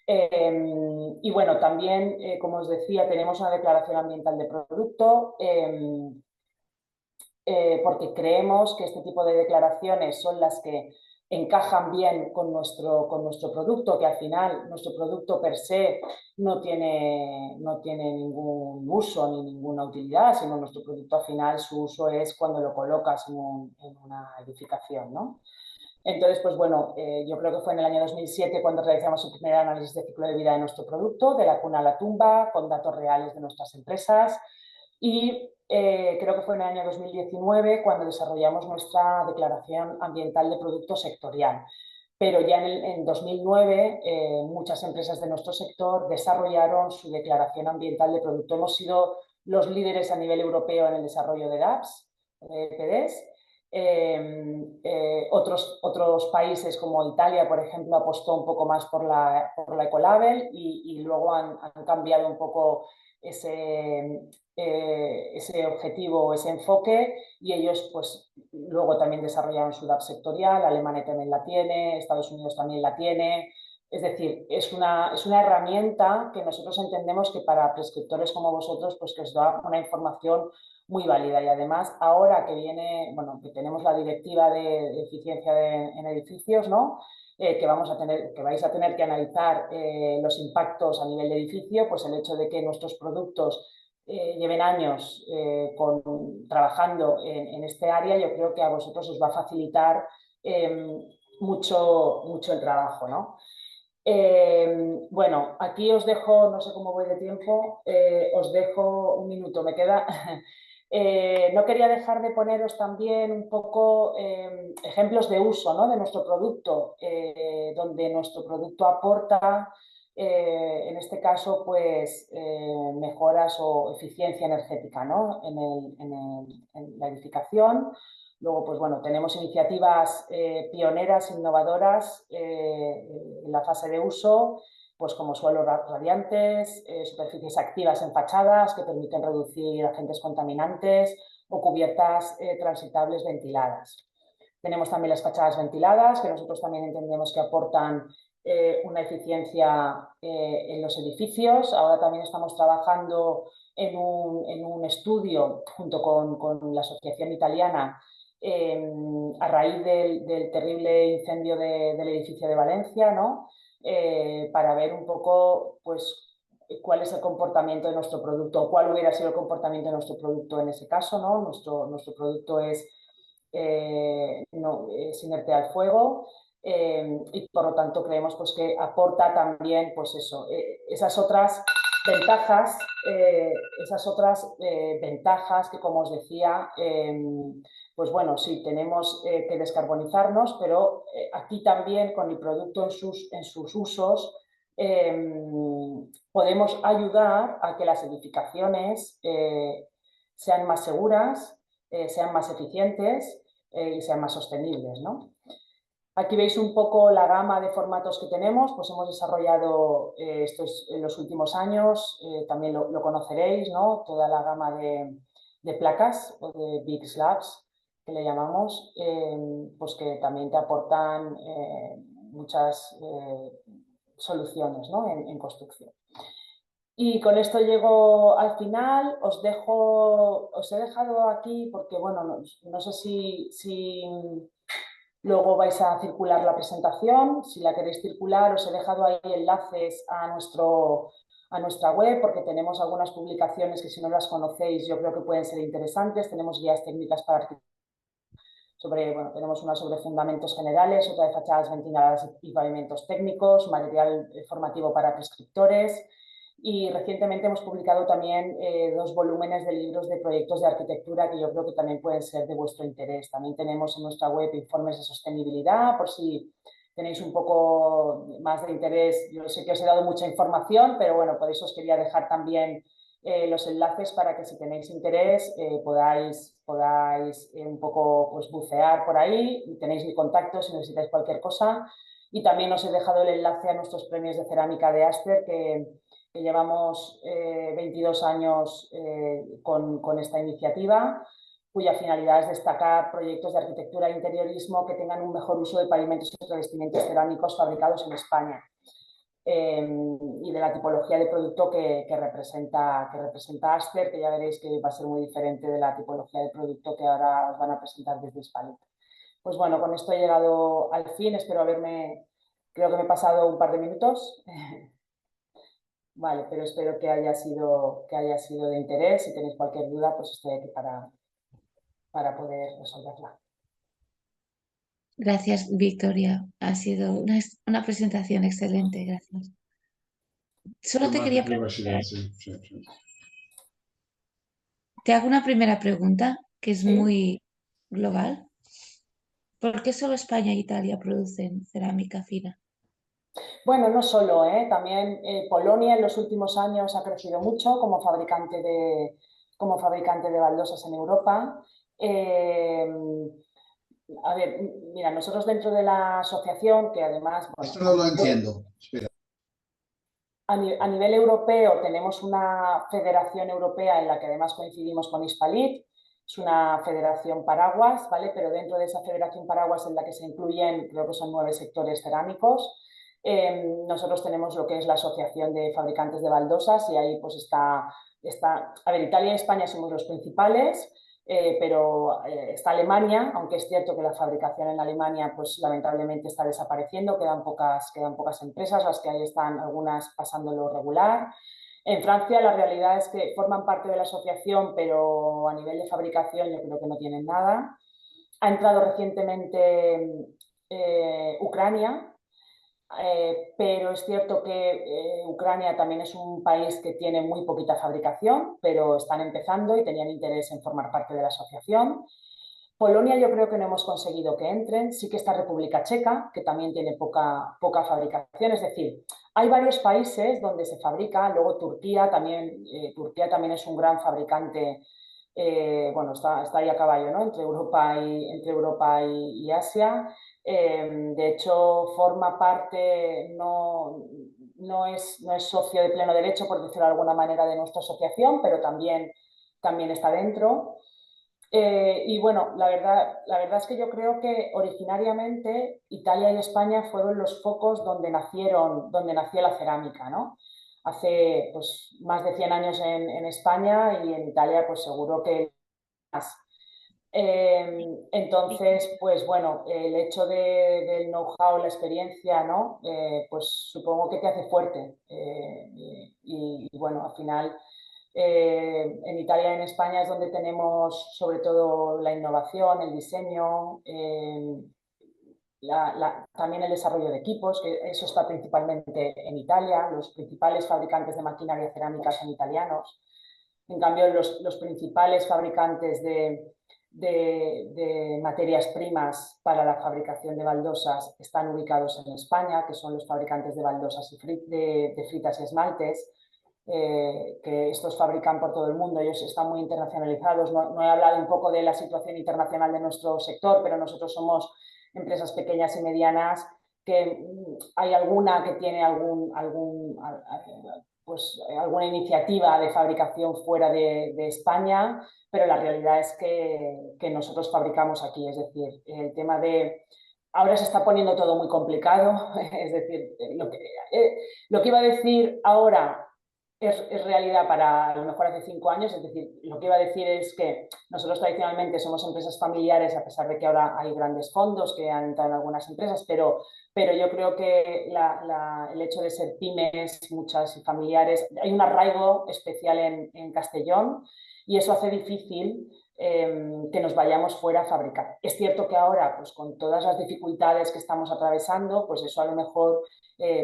Y bueno, también, como os decía, tenemos una declaración ambiental de producto, porque creemos que este tipo de declaraciones son las que encajan bien con nuestro producto, que al final nuestro producto per se no tiene ningún uso ni ninguna utilidad, sino nuestro producto al final su uso es cuando lo colocas en una edificación, ¿no? Entonces, pues bueno, yo creo que fue en el año 2007 cuando realizamos el primer análisis de ciclo de vida de nuestro producto, de la cuna a la tumba, con datos reales de nuestras empresas. Y creo que fue en el año 2019 cuando desarrollamos nuestra declaración ambiental de producto sectorial. Pero ya en 2009 muchas empresas de nuestro sector desarrollaron su declaración ambiental de producto. Hemos sido los líderes a nivel europeo en el desarrollo de DAPs, de PDs. Otros países como Italia, por ejemplo, apostó un poco más por la Ecolabel y luego han cambiado un poco ese objetivo, ese enfoque, y ellos pues luego también desarrollaron su DAP sectorial. Alemania también la tiene, Estados Unidos también la tiene. Es decir, es una herramienta que nosotros entendemos que para prescriptores como vosotros pues que os da una información muy válida. Y además ahora que viene, bueno, que tenemos la directiva de eficiencia en edificios, ¿no? Que vais a tener que analizar los impactos a nivel de edificio, pues el hecho de que nuestros productos lleven años trabajando en este área, yo creo que a vosotros os va a facilitar mucho el trabajo, ¿no? Bueno, aquí os dejo, no sé cómo voy de tiempo, os dejo un minuto, me queda. No quería dejar de poneros también un poco ejemplos de uso, ¿no? De nuestro producto, donde nuestro producto aporta, en este caso, pues mejoras o eficiencia energética, ¿no? En la edificación. Luego, pues bueno, tenemos iniciativas pioneras, innovadoras en la fase de uso, pues como suelos radiantes, superficies activas en fachadas que permiten reducir agentes contaminantes o cubiertas transitables ventiladas. Tenemos también las fachadas ventiladas, que nosotros también entendemos que aportan una eficiencia en los edificios. Ahora también estamos trabajando en un estudio junto con la Asociación Italiana a raíz del terrible incendio del edificio de Valencia, ¿no? Para ver un poco pues, cuál es el comportamiento de nuestro producto, o cuál hubiera sido el comportamiento de nuestro producto en ese caso, ¿no? Nuestro producto es inerte al fuego. Y por lo tanto creemos pues, que aporta también pues eso, esas otras ventajas que, como os decía, pues bueno, sí, tenemos que descarbonizarnos, pero aquí también con el producto en sus usos podemos ayudar a que las edificaciones sean más seguras, sean más eficientes y sean más sostenibles, ¿no? Aquí veis un poco la gama de formatos que tenemos, pues hemos desarrollado estos en los últimos años, también lo conoceréis, ¿no? Toda la gama de placas o de big slabs, que le llamamos, pues que también te aportan muchas soluciones, ¿no? en construcción. Y con esto llego al final. Os he dejado aquí porque, bueno, no sé si luego vais a circular la presentación. Si la queréis circular, os he dejado ahí enlaces a nuestra web, porque tenemos algunas publicaciones que, si no las conocéis, yo creo que pueden ser interesantes. Tenemos guías técnicas para tenemos una sobre fundamentos generales, otra de fachadas ventiladas y pavimentos técnicos, material formativo para prescriptores. Y recientemente hemos publicado también 2 volúmenes de libros de proyectos de arquitectura que yo creo que también pueden ser de vuestro interés. También tenemos en nuestra web informes de sostenibilidad, por si tenéis un poco más de interés. Yo sé que os he dado mucha información, pero bueno, por eso os quería dejar también los enlaces para que, si tenéis interés, podáis un poco pues, bucear por ahí. Tenéis mi contacto si necesitáis cualquier cosa. Y también os he dejado el enlace a nuestros premios de cerámica de Aster, que llevamos 22 años con esta iniciativa, cuya finalidad es destacar proyectos de arquitectura e interiorismo que tengan un mejor uso de pavimentos y revestimientos cerámicos fabricados en España. Y de la tipología de producto que representa Aster, que ya veréis que va a ser muy diferente de la tipología de producto que ahora os van a presentar desde Hispalit. Pues bueno, con esto he llegado al fin. Creo que me he pasado un par de minutos. Vale, pero espero que haya sido de interés. Si tenéis cualquier duda, pues estoy aquí para poder resolverla. Gracias, Victoria. Ha sido una presentación excelente. Gracias. Solo te quería preguntar, te hago una primera pregunta que es muy global. ¿Por qué solo España e Italia producen cerámica fina? Bueno, no solo, también Polonia en los últimos años ha crecido mucho como fabricante de baldosas en Europa. A ver, mira, nosotros dentro de la asociación, que además, bueno, Esto no lo entiendo. Espera. a nivel europeo tenemos una federación europea en la que además coincidimos con Hispalit, es una federación paraguas, ¿vale? Pero dentro de esa federación paraguas en la que se incluyen, creo que son 9 sectores cerámicos, nosotros tenemos lo que es la Asociación de Fabricantes de Baldosas y ahí pues a ver, Italia y España somos los principales, pero está Alemania, aunque es cierto que la fabricación en Alemania pues lamentablemente está desapareciendo, quedan pocas empresas, las que hay están algunas pasándolo regular. En Francia la realidad es que forman parte de la asociación, pero a nivel de fabricación yo creo que no tienen nada. Ha entrado recientemente Ucrania, pero es cierto que Ucrania también es un país que tiene muy poquita fabricación, pero están empezando y tenían interés en formar parte de la asociación. Polonia yo creo que no hemos conseguido que entren, sí que está República Checa, que también tiene poca fabricación, es decir, hay varios países donde se fabrica, luego Turquía también es un gran fabricante, bueno, está ahí a caballo, ¿no? Entre Europa y Asia. De hecho, forma parte, no es socio de pleno derecho, por decirlo de alguna manera, de nuestra asociación, pero también está dentro. Y bueno, la verdad es que yo creo que originariamente Italia y España fueron los focos donde nació la cerámica, ¿no? Hace pues, más de 100 años en España y en Italia pues seguro que más. Entonces, pues bueno, el hecho del know-how, la experiencia, ¿no? Pues supongo que te hace fuerte. Y bueno, al final en Italia y en España es donde tenemos sobre todo la innovación, el diseño, también el desarrollo de equipos, que eso está principalmente en Italia. Los principales fabricantes de maquinaria cerámica son italianos. En cambio, los principales fabricantes de materias primas para la fabricación de baldosas están ubicados en España, que son los fabricantes de baldosas de fritas y esmaltes, que estos fabrican por todo el mundo, ellos están muy internacionalizados. No he hablado un poco de la situación internacional de nuestro sector, pero nosotros somos empresas pequeñas y medianas que hay alguna que tiene pues, alguna iniciativa de fabricación fuera de España, pero la realidad es que nosotros fabricamos aquí, es decir, el tema de... Ahora se está poniendo todo muy complicado, es decir, lo que iba a decir ahora es realidad para a lo mejor hace 5 años, es decir, lo que iba a decir es que nosotros tradicionalmente somos empresas familiares, a pesar de que ahora hay grandes fondos que han entrado en algunas empresas, pero yo creo que el hecho de ser pymes, muchas y familiares, hay un arraigo especial en Castellón y eso hace difícil que nos vayamos fuera a fabricar. Es cierto que ahora, pues con todas las dificultades que estamos atravesando, pues eso a lo mejor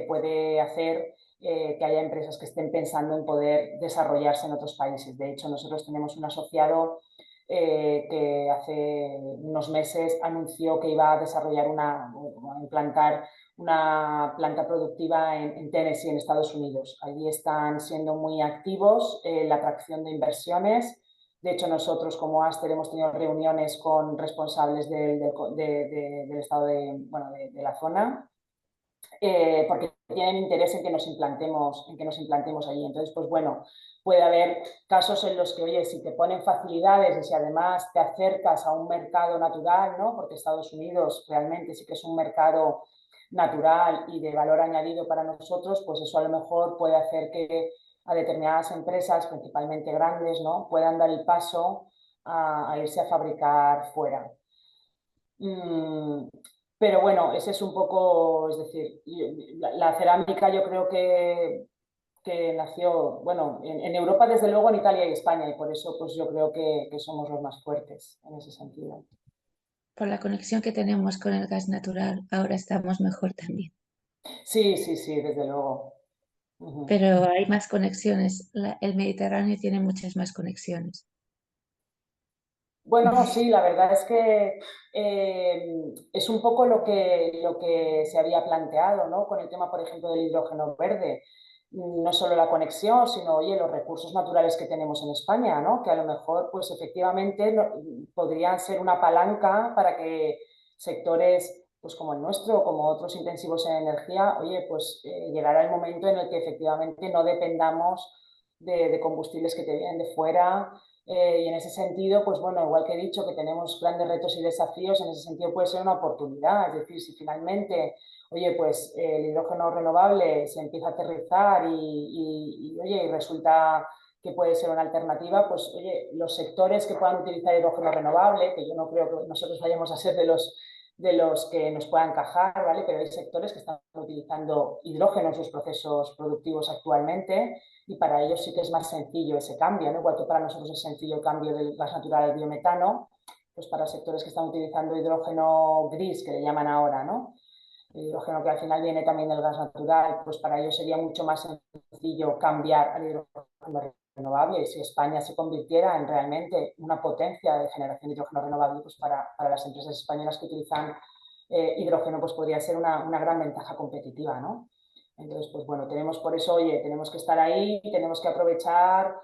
puede hacer que haya empresas que estén pensando en poder desarrollarse en otros países. De hecho, nosotros tenemos un asociado que hace unos meses anunció que iba a desarrollar a implantar una planta productiva en Tennessee, en Estados Unidos. Allí están siendo muy activos en la atracción de inversiones. De hecho, nosotros como Aster hemos tenido reuniones con responsables del estado de la zona, porque tienen interés en que nos implantemos allí. Entonces, pues bueno, puede haber casos en los que, oye, si te ponen facilidades y si además te acercas a un mercado natural, ¿no? Porque Estados Unidos realmente sí que es un mercado natural y de valor añadido para nosotros, pues eso a lo mejor puede hacer que a determinadas empresas, principalmente grandes, ¿no? Puedan dar el paso a irse a fabricar fuera. Pero bueno, ese es un poco, es decir, la cerámica yo creo que nació, bueno, en Europa desde luego, en Italia y España, y por eso pues yo creo que somos los más fuertes en ese sentido. Por la conexión que tenemos con el gas natural, ahora estamos mejor también. Sí, sí, sí, desde luego. Pero hay más conexiones. El Mediterráneo tiene muchas más conexiones. Bueno, sí, la verdad es que es un poco lo que se había planteado, ¿no? Con el tema, por ejemplo, del hidrógeno verde. No solo la conexión, sino, oye, los recursos naturales que tenemos en España, ¿no? Que a lo mejor, pues efectivamente, podrían ser una palanca para que sectores pues como el nuestro o como otros intensivos en energía, oye, pues llegará el momento en el que efectivamente no dependamos de combustibles que te vienen de fuera, y en ese sentido, pues bueno, igual que he dicho que tenemos grandes retos y desafíos, en ese sentido puede ser una oportunidad. Es decir, si finalmente, oye, pues el hidrógeno renovable se empieza a aterrizar oye, y resulta que puede ser una alternativa, pues oye, los sectores que puedan utilizar hidrógeno renovable, que yo no creo que nosotros vayamos a ser de los que nos puedan encajar, ¿vale? Pero hay sectores que están utilizando hidrógeno en sus procesos productivos actualmente, y para ellos sí que es más sencillo ese cambio, ¿no? Igual que para nosotros es sencillo el cambio del gas natural al biometano, pues para sectores que están utilizando hidrógeno gris, que le llaman ahora, ¿no? El hidrógeno que al final viene también del gas natural, pues para ellos sería mucho más sencillo cambiar al hidrógeno renovable. Y si España se convirtiera en realmente una potencia de generación de hidrógeno renovable, pues para las empresas españolas que utilizan hidrógeno, pues podría ser una gran ventaja competitiva, ¿no? Entonces, pues bueno, tenemos por eso, oye, tenemos que estar ahí, tenemos que aprovechar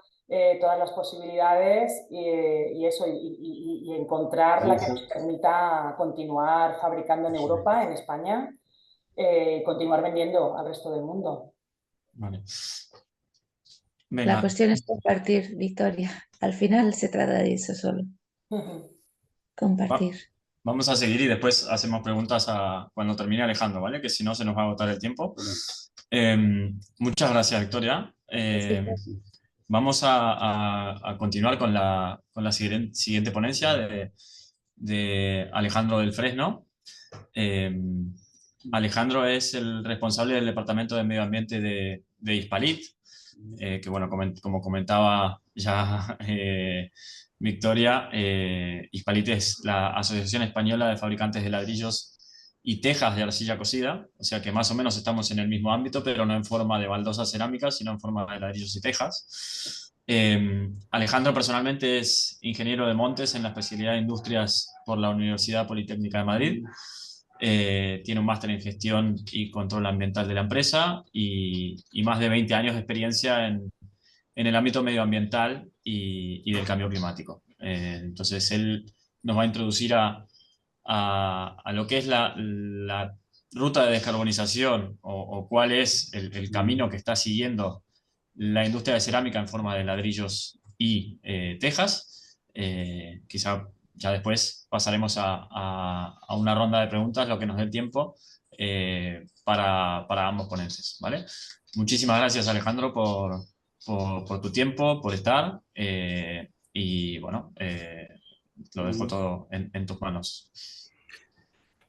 todas las posibilidades y eso, y encontrar la que nos permita continuar fabricando en Europa, en España, y continuar vendiendo al resto del mundo. Vale. La Venga, cuestión es compartir, Victoria. Al final se trata de eso solo, compartir. vamos a seguir y después hacemos preguntas cuando termine Alejandro, ¿vale? Que si no se nos va a agotar el tiempo. Muchas gracias, Victoria. Vamos a continuar con la siguiente ponencia de Alejandro del Fresno. Alejandro es el responsable del Departamento de Medio Ambiente de Hispalit, que bueno, como comentaba ya Victoria, Hispalit es la Asociación Española de Fabricantes de Ladrillos y Tejas de Arcilla Cocida, o sea que más o menos estamos en el mismo ámbito, pero no en forma de baldosas cerámicas, sino en forma de ladrillos y tejas. Alejandro personalmente es ingeniero de montes en la especialidad de Industrias por la Universidad Politécnica de Madrid. Tiene un máster en gestión y control ambiental de la empresa y más de 20 años de experiencia en el ámbito medioambiental y del cambio climático. Entonces, él nos va a introducir a lo que es la ruta de descarbonización o cuál es el camino que está siguiendo la industria de cerámica en forma de ladrillos y tejas. Quizá ya después pasaremos a una ronda de preguntas, lo que nos dé el tiempo, para ambos ponentes, ¿vale? Muchísimas gracias, Alejandro, por tu tiempo, por estar, y bueno, lo dejo todo en tus manos.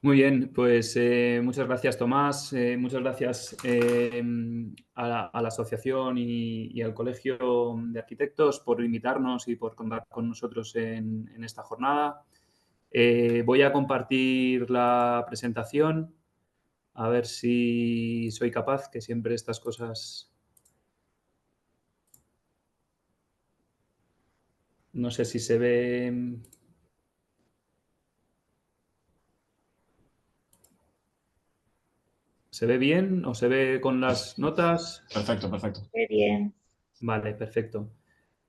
Muy bien, pues muchas gracias, Tomás. Muchas gracias a la asociación y al Colegio de Arquitectos por invitarnos y por contar con nosotros en esta jornada. Voy a compartir la presentación, a ver si soy capaz, que siempre estas cosas... No sé si se ve... ¿Se ve bien o se ve con las notas? Perfecto, perfecto. Qué bien. Vale, perfecto.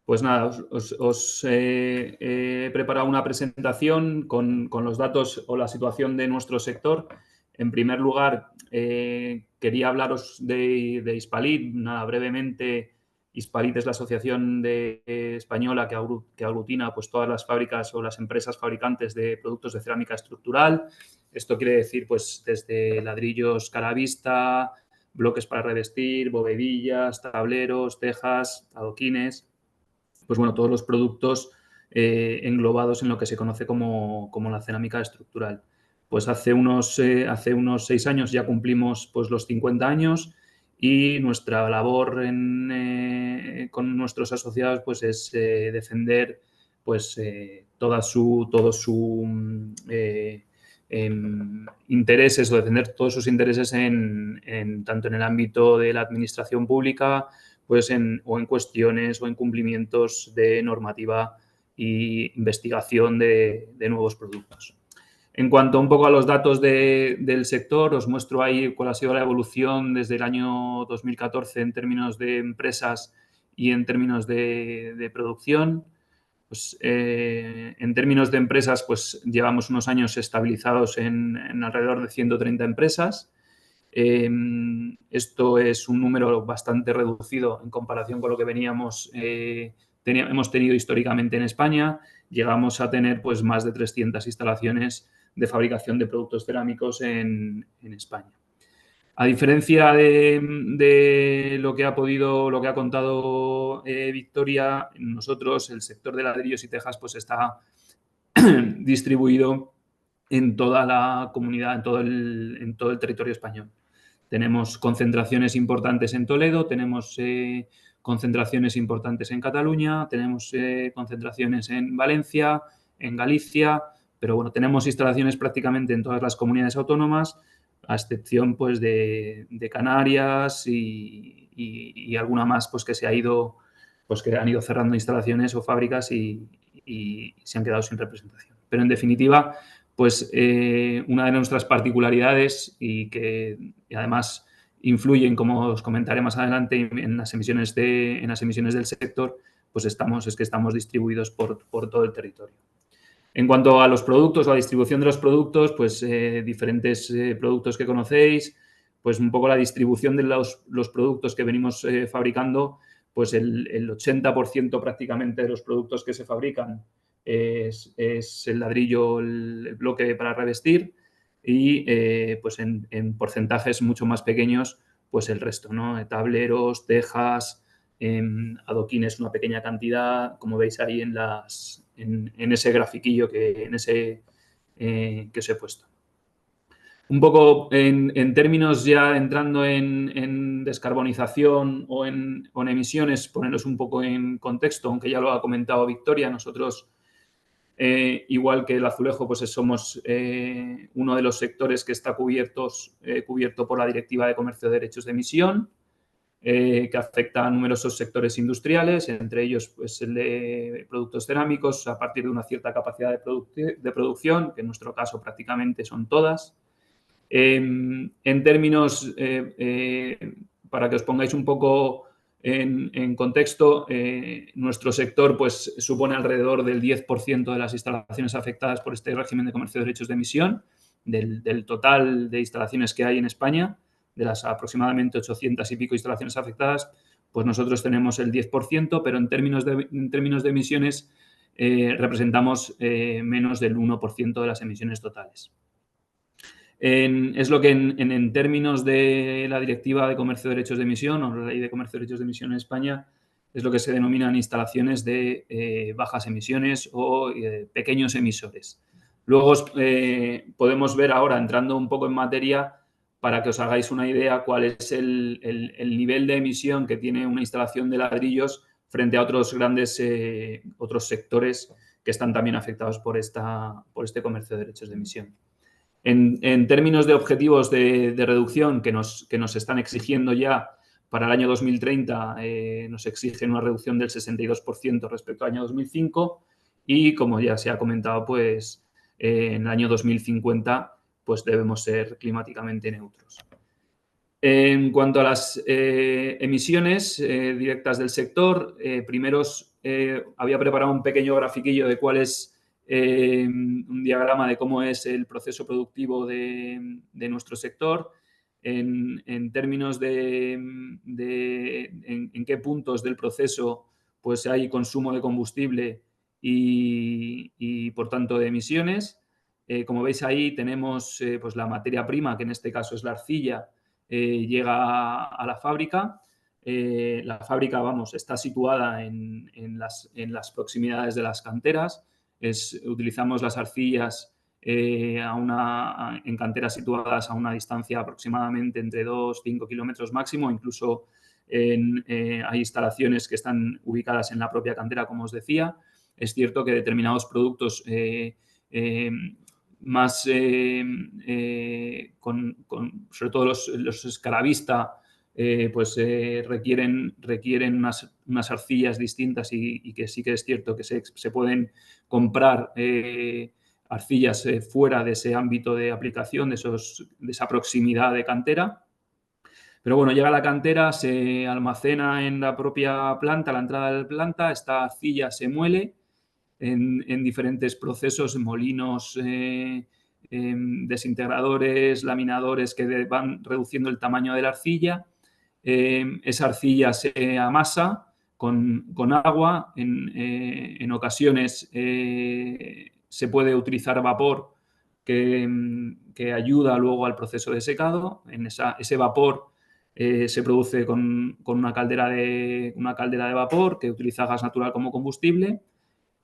Pues nada, os he preparado una presentación con los datos o la situación de nuestro sector. En primer lugar, quería hablaros de Hispalit. Nada, brevemente, Hispalit es la asociación española que aglutina pues, todas las fábricas o las empresas fabricantes de productos de cerámica estructural. Esto quiere decir pues, desde ladrillos cara a vista, bloques para revestir, bovedillas, tableros, tejas, adoquines. Pues bueno, todos los productos englobados en lo que se conoce como la cerámica estructural. Pues hace unos 6 años ya cumplimos pues, los 50 años y nuestra labor con nuestros asociados pues, es defender pues, todo su intereses o defender todos sus intereses tanto en el ámbito de la administración pública pues o en cuestiones o en cumplimientos de normativa e investigación de nuevos productos. En cuanto un poco a los datos del sector, os muestro ahí cuál ha sido la evolución desde el año 2014 en términos de empresas y en términos de producción. Pues, en términos de empresas, pues llevamos unos años estabilizados en alrededor de 130 empresas. Esto es un número bastante reducido en comparación con lo que hemos tenido históricamente en España. Llegamos a tener pues, más de 300 instalaciones de fabricación de productos cerámicos en España. A diferencia de lo que ha contado Victoria, nosotros, el sector de ladrillos y tejas, pues está distribuido en toda la comunidad, en todo el territorio español. Tenemos concentraciones importantes en Toledo, tenemos concentraciones importantes en Cataluña, tenemos concentraciones en Valencia, en Galicia, pero bueno, tenemos instalaciones prácticamente en todas las comunidades autónomas, a excepción pues de Canarias y alguna más pues que han ido cerrando instalaciones o fábricas y se han quedado sin representación. Pero en definitiva, pues una de nuestras particularidades y además influyen, como os comentaré más adelante, en las emisiones del sector, pues es que estamos distribuidos por todo el territorio. En cuanto a los productos o a distribución de los productos, pues diferentes productos que conocéis, pues un poco la distribución de los productos que venimos fabricando, pues el 80% prácticamente de los productos que se fabrican es el ladrillo, el bloque para revestir y pues en porcentajes mucho más pequeños pues el resto, ¿no? Tableros, tejas, adoquines una pequeña cantidad, como veis ahí en ese grafiquillo que os he puesto. Un poco en términos ya entrando en descarbonización o en emisiones, ponerlos un poco en contexto, aunque ya lo ha comentado Victoria, nosotros, igual que el azulejo, pues somos uno de los sectores que está cubierto por la Directiva de Comercio de Derechos de Emisión, que afecta a numerosos sectores industriales, entre ellos pues, el de productos cerámicos a partir de una cierta capacidad de producción, que en nuestro caso prácticamente son todas. En términos, para que os pongáis un poco en contexto, nuestro sector pues, supone alrededor del 10% de las instalaciones afectadas por este régimen de comercio de derechos de emisión, del total de instalaciones que hay en España. De las aproximadamente 800 y pico instalaciones afectadas, pues nosotros tenemos el 10%, pero en términos de emisiones representamos menos del 1% de las emisiones totales. Es lo que en términos de la Directiva de Comercio de Derechos de Emisión o la Ley de Comercio de Derechos de Emisión en España, es lo que se denominan instalaciones de bajas emisiones o pequeños emisores. Luego podemos ver ahora, entrando un poco en materia, para que os hagáis una idea cuál es el nivel de emisión que tiene una instalación de ladrillos frente a otros grandes otros sectores que están también afectados por este comercio de derechos de emisión. En términos de objetivos de reducción que nos están exigiendo ya para el año 2030, nos exigen una reducción del 62% respecto al año 2005 y, como ya se ha comentado, pues en el año 2050 pues debemos ser climáticamente neutros. En cuanto a las emisiones directas del sector, primero había preparado un pequeño grafiquillo de cuál es un diagrama de cómo es el proceso productivo de nuestro sector, en términos de en qué puntos del proceso pues hay consumo de combustible y por tanto, de emisiones. Como veis ahí tenemos pues la materia prima, que en este caso es la arcilla, llega a la fábrica. La fábrica, está situada en las proximidades de las canteras. Utilizamos las arcillas en canteras situadas a una distancia aproximadamente entre 2-5 kilómetros máximo. Incluso hay instalaciones que están ubicadas en la propia cantera, como os decía. Es cierto que determinados productos más sobre todo los escalavista, pues requieren unas arcillas distintas y que sí que es cierto que se pueden comprar arcillas fuera de ese ámbito de aplicación, de esa proximidad de cantera. Pero bueno, llega a la cantera, se almacena en la propia planta, a la entrada de la planta, esta arcilla se muele en diferentes procesos, molinos, desintegradores, laminadores que van reduciendo el tamaño de la arcilla. Esa arcilla se amasa con agua. En ocasiones se puede utilizar vapor que ayuda luego al proceso de secado. Ese vapor se produce con una caldera de vapor que utiliza gas natural como combustible.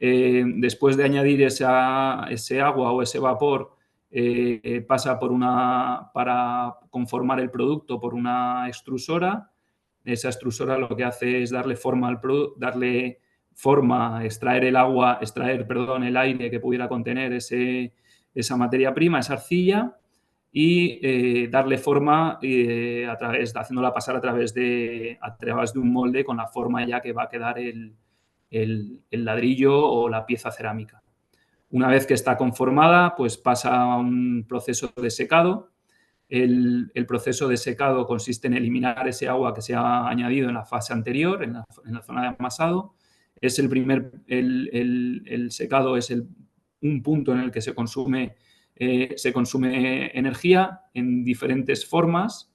Después de añadir ese agua o ese vapor, pasa para conformar el producto por una extrusora. Esa extrusora lo que hace es darle forma al producto, extraer el aire que pudiera contener esa materia prima, esa arcilla, y darle forma haciéndola pasar a través de un molde con la forma ya que va a quedar el ladrillo o la pieza cerámica. Una vez que está conformada, pues pasa a un proceso de secado. El proceso de secado consiste en eliminar ese agua que se ha añadido en la fase anterior, en la zona de amasado. Es el secado es un punto en el que se consume energía en diferentes formas.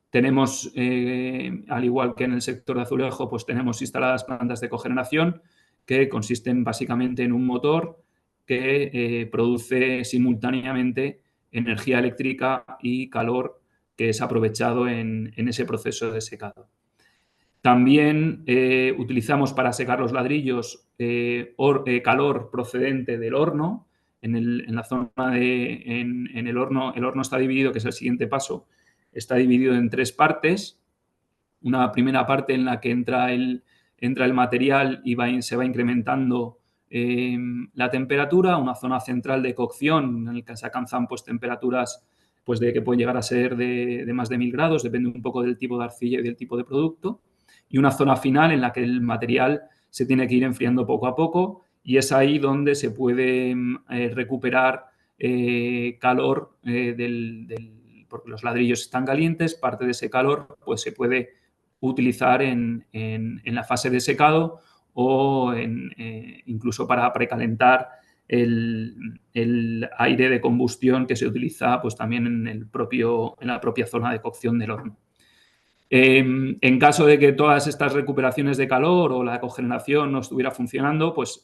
Tenemos, al igual que en el sector de azulejo, pues tenemos instaladas plantas de cogeneración que consisten básicamente en un motor que produce simultáneamente energía eléctrica y calor que es aprovechado en ese proceso de secado. También utilizamos para secar los ladrillos calor procedente del horno. En el horno está dividido, que es el siguiente paso, está dividido en 3 partes. Una primera parte en la que entra el material y se va incrementando la temperatura, una zona central de cocción en la que se alcanzan pues, temperaturas pues, que pueden llegar a ser de más de 1000 grados, depende un poco del tipo de arcilla y del tipo de producto, y una zona final en la que el material se tiene que ir enfriando poco a poco, y es ahí donde se puede recuperar calor porque los ladrillos están calientes. Parte de ese calor pues, se puede utilizar en la fase de secado o incluso para precalentar el aire de combustión que se utiliza pues, también en la propia zona de cocción del horno. En caso de que todas estas recuperaciones de calor o la cogeneración no estuviera funcionando, pues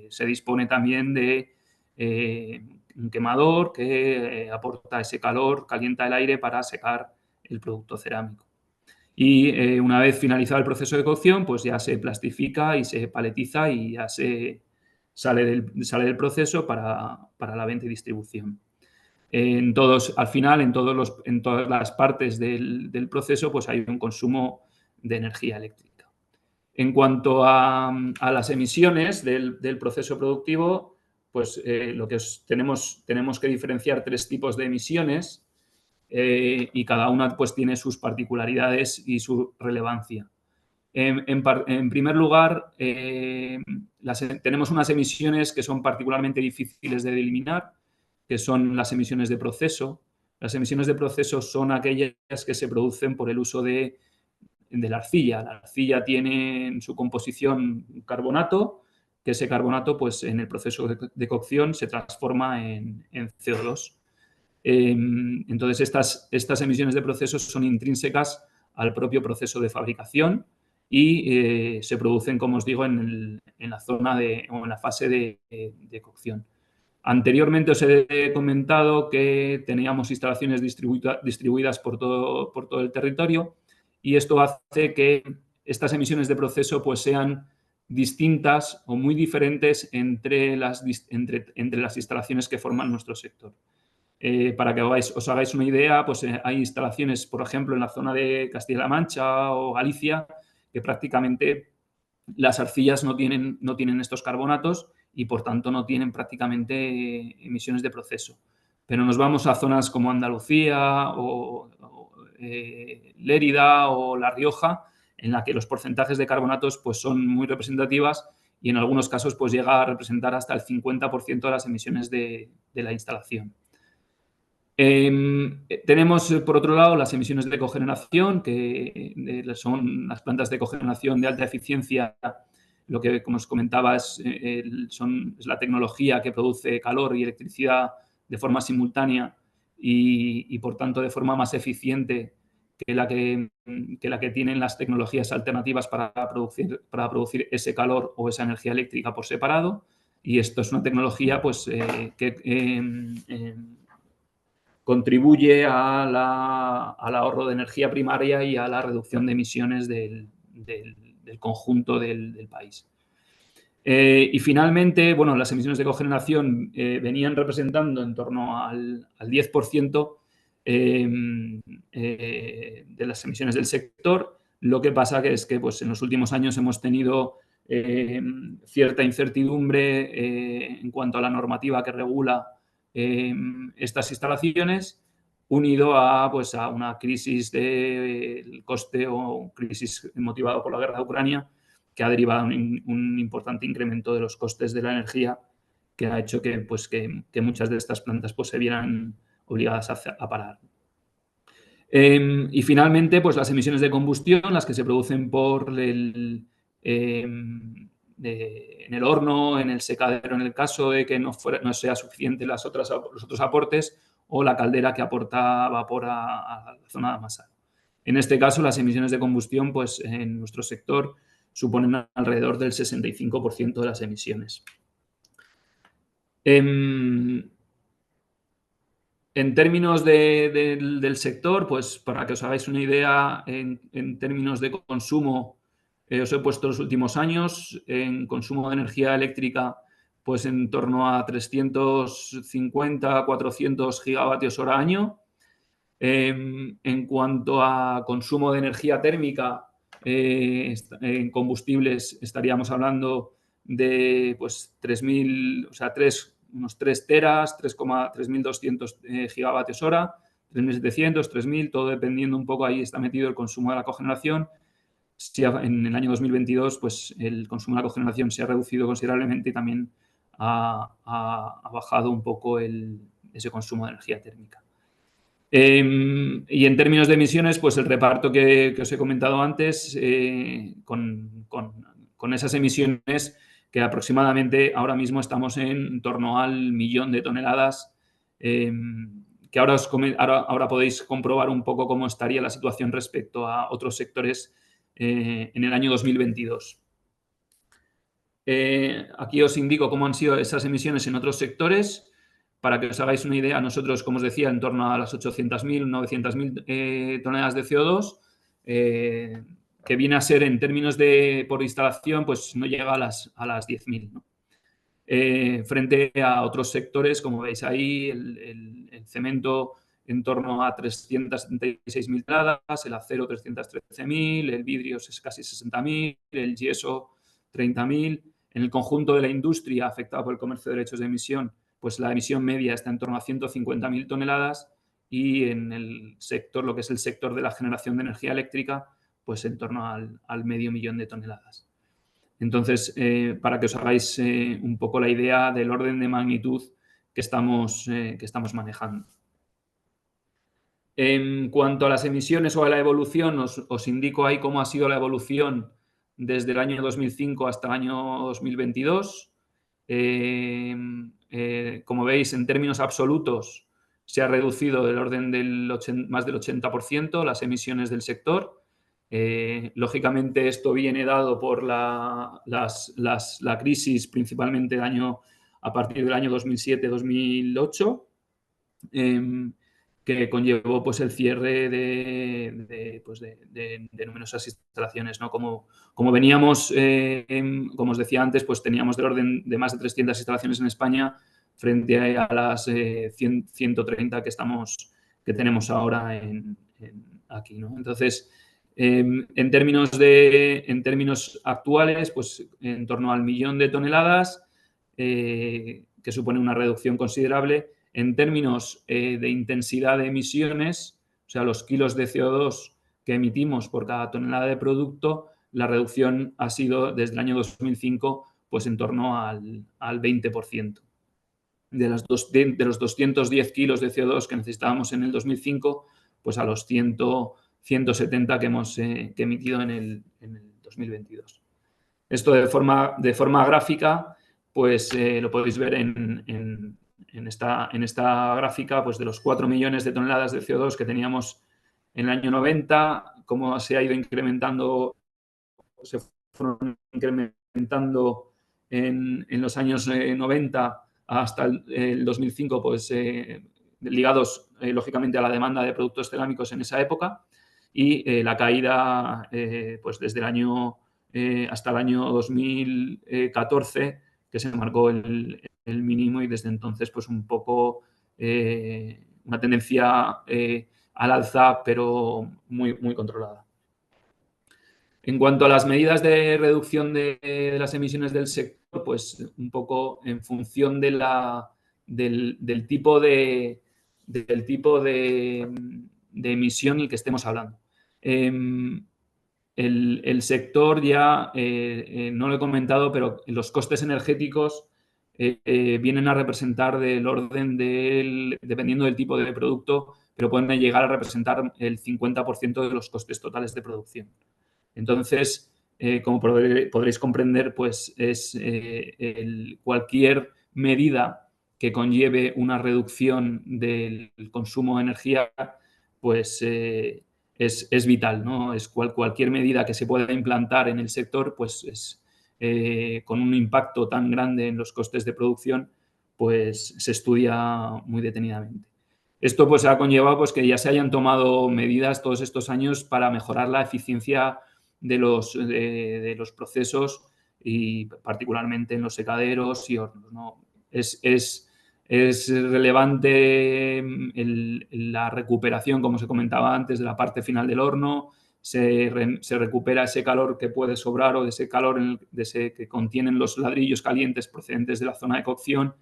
se dispone también de un quemador que aporta ese calor, calienta el aire para secar el producto cerámico. Y una vez finalizado el proceso de cocción, pues ya se plastifica y se paletiza y ya sale del proceso para la venta y distribución. Al final, en todas las partes del proceso, pues hay un consumo de energía eléctrica. En cuanto a las emisiones del proceso productivo, pues tenemos que diferenciar 3 tipos de emisiones. Y cada una pues, tiene sus particularidades y su relevancia. En primer lugar, tenemos unas emisiones que son particularmente difíciles de eliminar, que son las emisiones de proceso. Las emisiones de proceso son aquellas que se producen por el uso de la arcilla. La arcilla tiene en su composición un carbonato, que ese carbonato pues, en el proceso de cocción se transforma en CO2. Entonces, estas emisiones de procesos son intrínsecas al propio proceso de fabricación y se producen, como os digo, en la zona o en la fase de cocción. Anteriormente os he comentado que teníamos instalaciones distribuidas por todo el territorio, y esto hace que estas emisiones de proceso pues, sean distintas o muy diferentes entre las instalaciones que forman nuestro sector. Para que os hagáis una idea, pues hay instalaciones, por ejemplo, en la zona de Castilla-La Mancha o Galicia, que prácticamente las arcillas no tienen estos carbonatos y, por tanto, no tienen prácticamente emisiones de proceso. Pero nos vamos a zonas como Andalucía o Lérida o La Rioja, en la que los porcentajes de carbonatos pues, son muy representativas y, en algunos casos, pues, llega a representar hasta el 50% de las emisiones de la instalación. Tenemos, por otro lado, las emisiones de cogeneración, que son las plantas de cogeneración de alta eficiencia lo que, como os comentaba, es la tecnología que produce calor y electricidad de forma simultánea y por tanto, de forma más eficiente que la que tienen las tecnologías alternativas para producir ese calor o esa energía eléctrica por separado. Y esto es una tecnología pues, que contribuye al ahorro de energía primaria y a la reducción de emisiones del conjunto del país. Y finalmente, bueno, las emisiones de cogeneración venían representando en torno al 10% de las emisiones del sector. Lo que pasa es que pues, en los últimos años hemos tenido cierta incertidumbre en cuanto a la normativa que regula estas instalaciones, unido a, pues, a una crisis del coste o crisis motivada por la guerra de Ucrania, que ha derivado en un importante incremento de los costes de la energía, que ha hecho que, pues, que muchas de estas plantas pues, se vieran obligadas a parar. Y finalmente, pues las emisiones de combustión, las que se producen en el horno, en el secadero, en el caso de que no sea suficiente los otros aportes, o la caldera que aporta vapor a la zona de amasado. En este caso, las emisiones de combustión, pues en nuestro sector, suponen alrededor del 65% de las emisiones. En términos del sector, pues para que os hagáis una idea, en términos de consumo, os he puesto los últimos años, en consumo de energía eléctrica, pues en torno a 350, 400 gigavatios hora año. En cuanto a consumo de energía térmica, en combustibles estaríamos hablando de pues, 3.000, o sea, unos 3 teras, 3.200 gigavatios hora, 3.700, 3.000, todo dependiendo un poco, ahí está metido el consumo de la cogeneración. Si en el año 2022 pues, el consumo de la cogeneración se ha reducido considerablemente y también ha bajado un poco ese consumo de energía térmica. Y en términos de emisiones, pues el reparto que os he comentado antes, con esas emisiones que aproximadamente ahora mismo estamos en torno al 1.000.000 de toneladas, que ahora podéis comprobar un poco cómo estaría la situación respecto a otros sectores en el año 2022. Aquí os indico cómo han sido esas emisiones en otros sectores. Para que os hagáis una idea, nosotros, como os decía, en torno a las 800.000, 900.000 toneladas de CO2, que viene a ser en términos por instalación, pues no llega a las 10.000, ¿no? Frente a otros sectores, como veis ahí, el cemento en torno a 376.000 toneladas, el acero 313.000, el vidrio es casi 60.000, el yeso 30.000. En el conjunto de la industria afectada por el comercio de derechos de emisión, pues la emisión media está en torno a 150.000 toneladas y en el sector, lo que es el sector de la generación de energía eléctrica, pues en torno al 500.000 de toneladas. Entonces, para que os hagáis un poco la idea del orden de magnitud que estamos manejando. En cuanto a las emisiones o a la evolución, os indico ahí cómo ha sido la evolución desde el año 2005 hasta el año 2022. Como veis, en términos absolutos, se ha reducido del orden del más del 80% las emisiones del sector. Lógicamente, esto viene dado por la crisis, principalmente a partir del año 2007-2008, que conllevó pues, el cierre de numerosas instalaciones, ¿no? Como veníamos, como os decía antes, pues teníamos del orden de más de 300 instalaciones en España frente a las 130 que tenemos ahora aquí, ¿no? Entonces, en términos actuales, pues en torno al 1.000.000 de toneladas, que supone una reducción considerable. En términos de intensidad de emisiones, o sea, los kilos de CO2 que emitimos por cada tonelada de producto, la reducción ha sido desde el año 2005 pues en torno al 20%. De los 210 kilos de CO2 que necesitábamos en el 2005, pues a los 170 que hemos emitido en el 2022. Esto de forma gráfica, pues lo podéis ver en esta gráfica, pues de los 4 millones de toneladas de CO2 que teníamos en el año 90, cómo se ha ido incrementando, se fueron incrementando en los años 90 hasta el 2005, pues ligados lógicamente a la demanda de productos cerámicos en esa época, y la caída pues desde el año hasta el año 2014, que se marcó el mínimo, y desde entonces pues un poco una tendencia al alza, pero muy controlada. En cuanto a las medidas de reducción de las emisiones del sector, pues un poco en función del tipo de emisión el que estemos hablando. El sector ya, no lo he comentado, pero los costes energéticos vienen a representar del orden dependiendo del tipo de producto, pero pueden llegar a representar el 50% de los costes totales de producción. Entonces, como podréis comprender, pues es cualquier medida que conlleve una reducción del consumo de energía, pues es vital, ¿no? Es cualquier medida que se pueda implantar en el sector, pues es con un impacto tan grande en los costes de producción, pues se estudia muy detenidamente. Esto pues ha conllevado pues, que ya se hayan tomado medidas todos estos años para mejorar la eficiencia de los procesos, y particularmente en los secaderos y hornos, ¿no? Es relevante la recuperación, como se comentaba antes, de la parte final del horno. Se recupera ese calor que puede sobrar, o de ese calor que contienen los ladrillos calientes procedentes de la zona de cocción,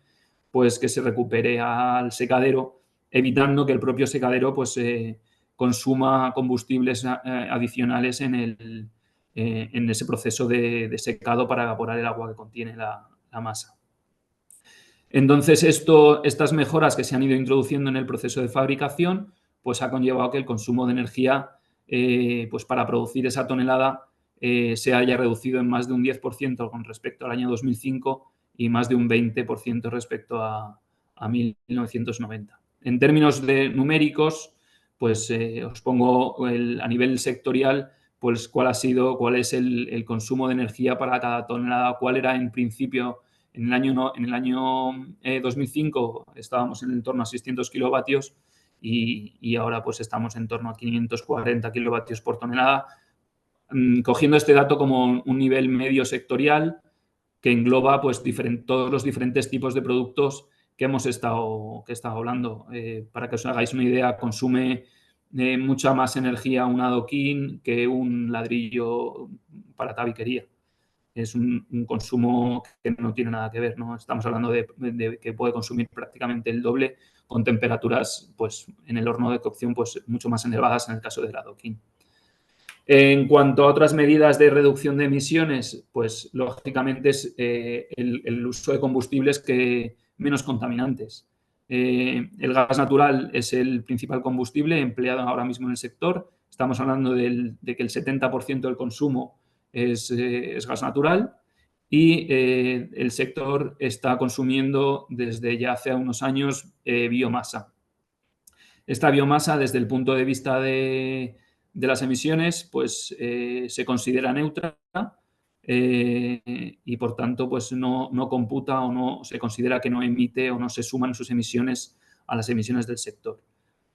pues que se recupere al secadero, evitando que el propio secadero pues consuma combustibles adicionales en ese proceso de secado para evaporar el agua que contiene la masa. Entonces, estas mejoras que se han ido introduciendo en el proceso de fabricación, pues ha conllevado que el consumo de energía pues para producir esa tonelada se haya reducido en más de un 10% con respecto al año 2005 y más de un 20% respecto a 1990. En términos numéricos, pues os pongo a nivel sectorial, pues cuál es el consumo de energía para cada tonelada, cuál era en principio. En el año 2005 estábamos en torno a 600 kilovatios y ahora pues estamos en torno a 540 kilovatios por tonelada, cogiendo este dato como un nivel medio sectorial que engloba pues todos los diferentes tipos de productos que hemos estado hablando. Para que os hagáis una idea, consume mucha más energía un adoquín que un ladrillo para tabiquería. Es un consumo que no tiene nada que ver, ¿no? Estamos hablando de que puede consumir prácticamente el doble con temperaturas, pues, en el horno de cocción, pues, mucho más elevadas en el caso del adoquín. En cuanto a otras medidas de reducción de emisiones, pues, lógicamente es el uso de combustibles menos contaminantes. El gas natural es el principal combustible empleado ahora mismo en el sector. Estamos hablando de que el 70% del consumo es gas natural, y el sector está consumiendo desde ya hace unos años biomasa. Esta biomasa, desde el punto de vista de las emisiones, pues se considera neutra y por tanto pues no computa o no se considera que no emite o no se suman sus emisiones a las emisiones del sector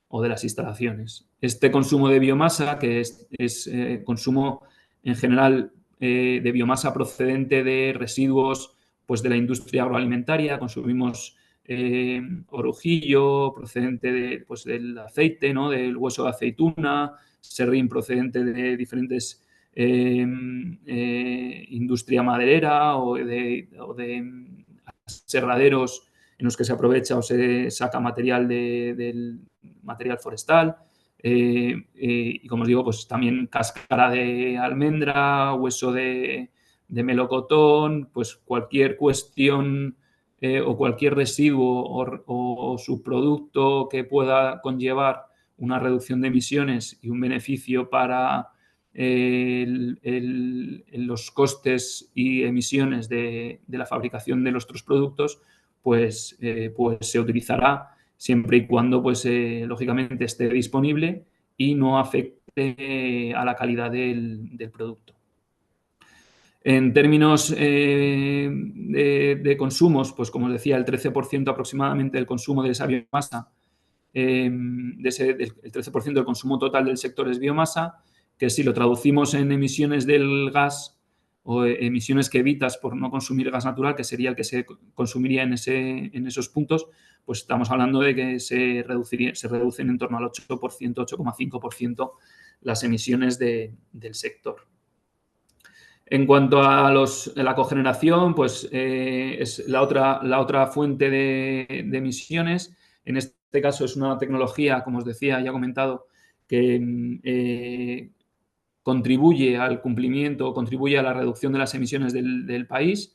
o de las instalaciones. Este consumo de biomasa, que es consumo en general de biomasa procedente de residuos pues, de la industria agroalimentaria, consumimos orujillo procedente pues, del aceite, ¿no? Del hueso de aceituna, serrín procedente de diferentes industria maderera o de serraderos en los que se aprovecha o se saca material del material forestal. Y como os digo, pues también cáscara de almendra, hueso de melocotón, pues cualquier cuestión o cualquier residuo o subproducto que pueda conllevar una reducción de emisiones y un beneficio para los costes y emisiones de la fabricación de nuestros productos, pues se utilizará siempre y cuando, pues, lógicamente, esté disponible y no afecte a la calidad del producto. En términos de consumos, pues como os decía, el 13% aproximadamente del consumo de esa biomasa, el 13% del consumo total del sector es biomasa, que si lo traducimos en emisiones del gas o emisiones que evitas por no consumir gas natural, que sería el que se consumiría en esos puntos, pues estamos hablando de que se reducen en torno al 8%, 8,5% las emisiones del sector. En cuanto a la cogeneración, pues es la otra fuente de emisiones. En este caso es una tecnología, como os decía, ya he comentado, que contribuye al cumplimiento, contribuye a la reducción de las emisiones del país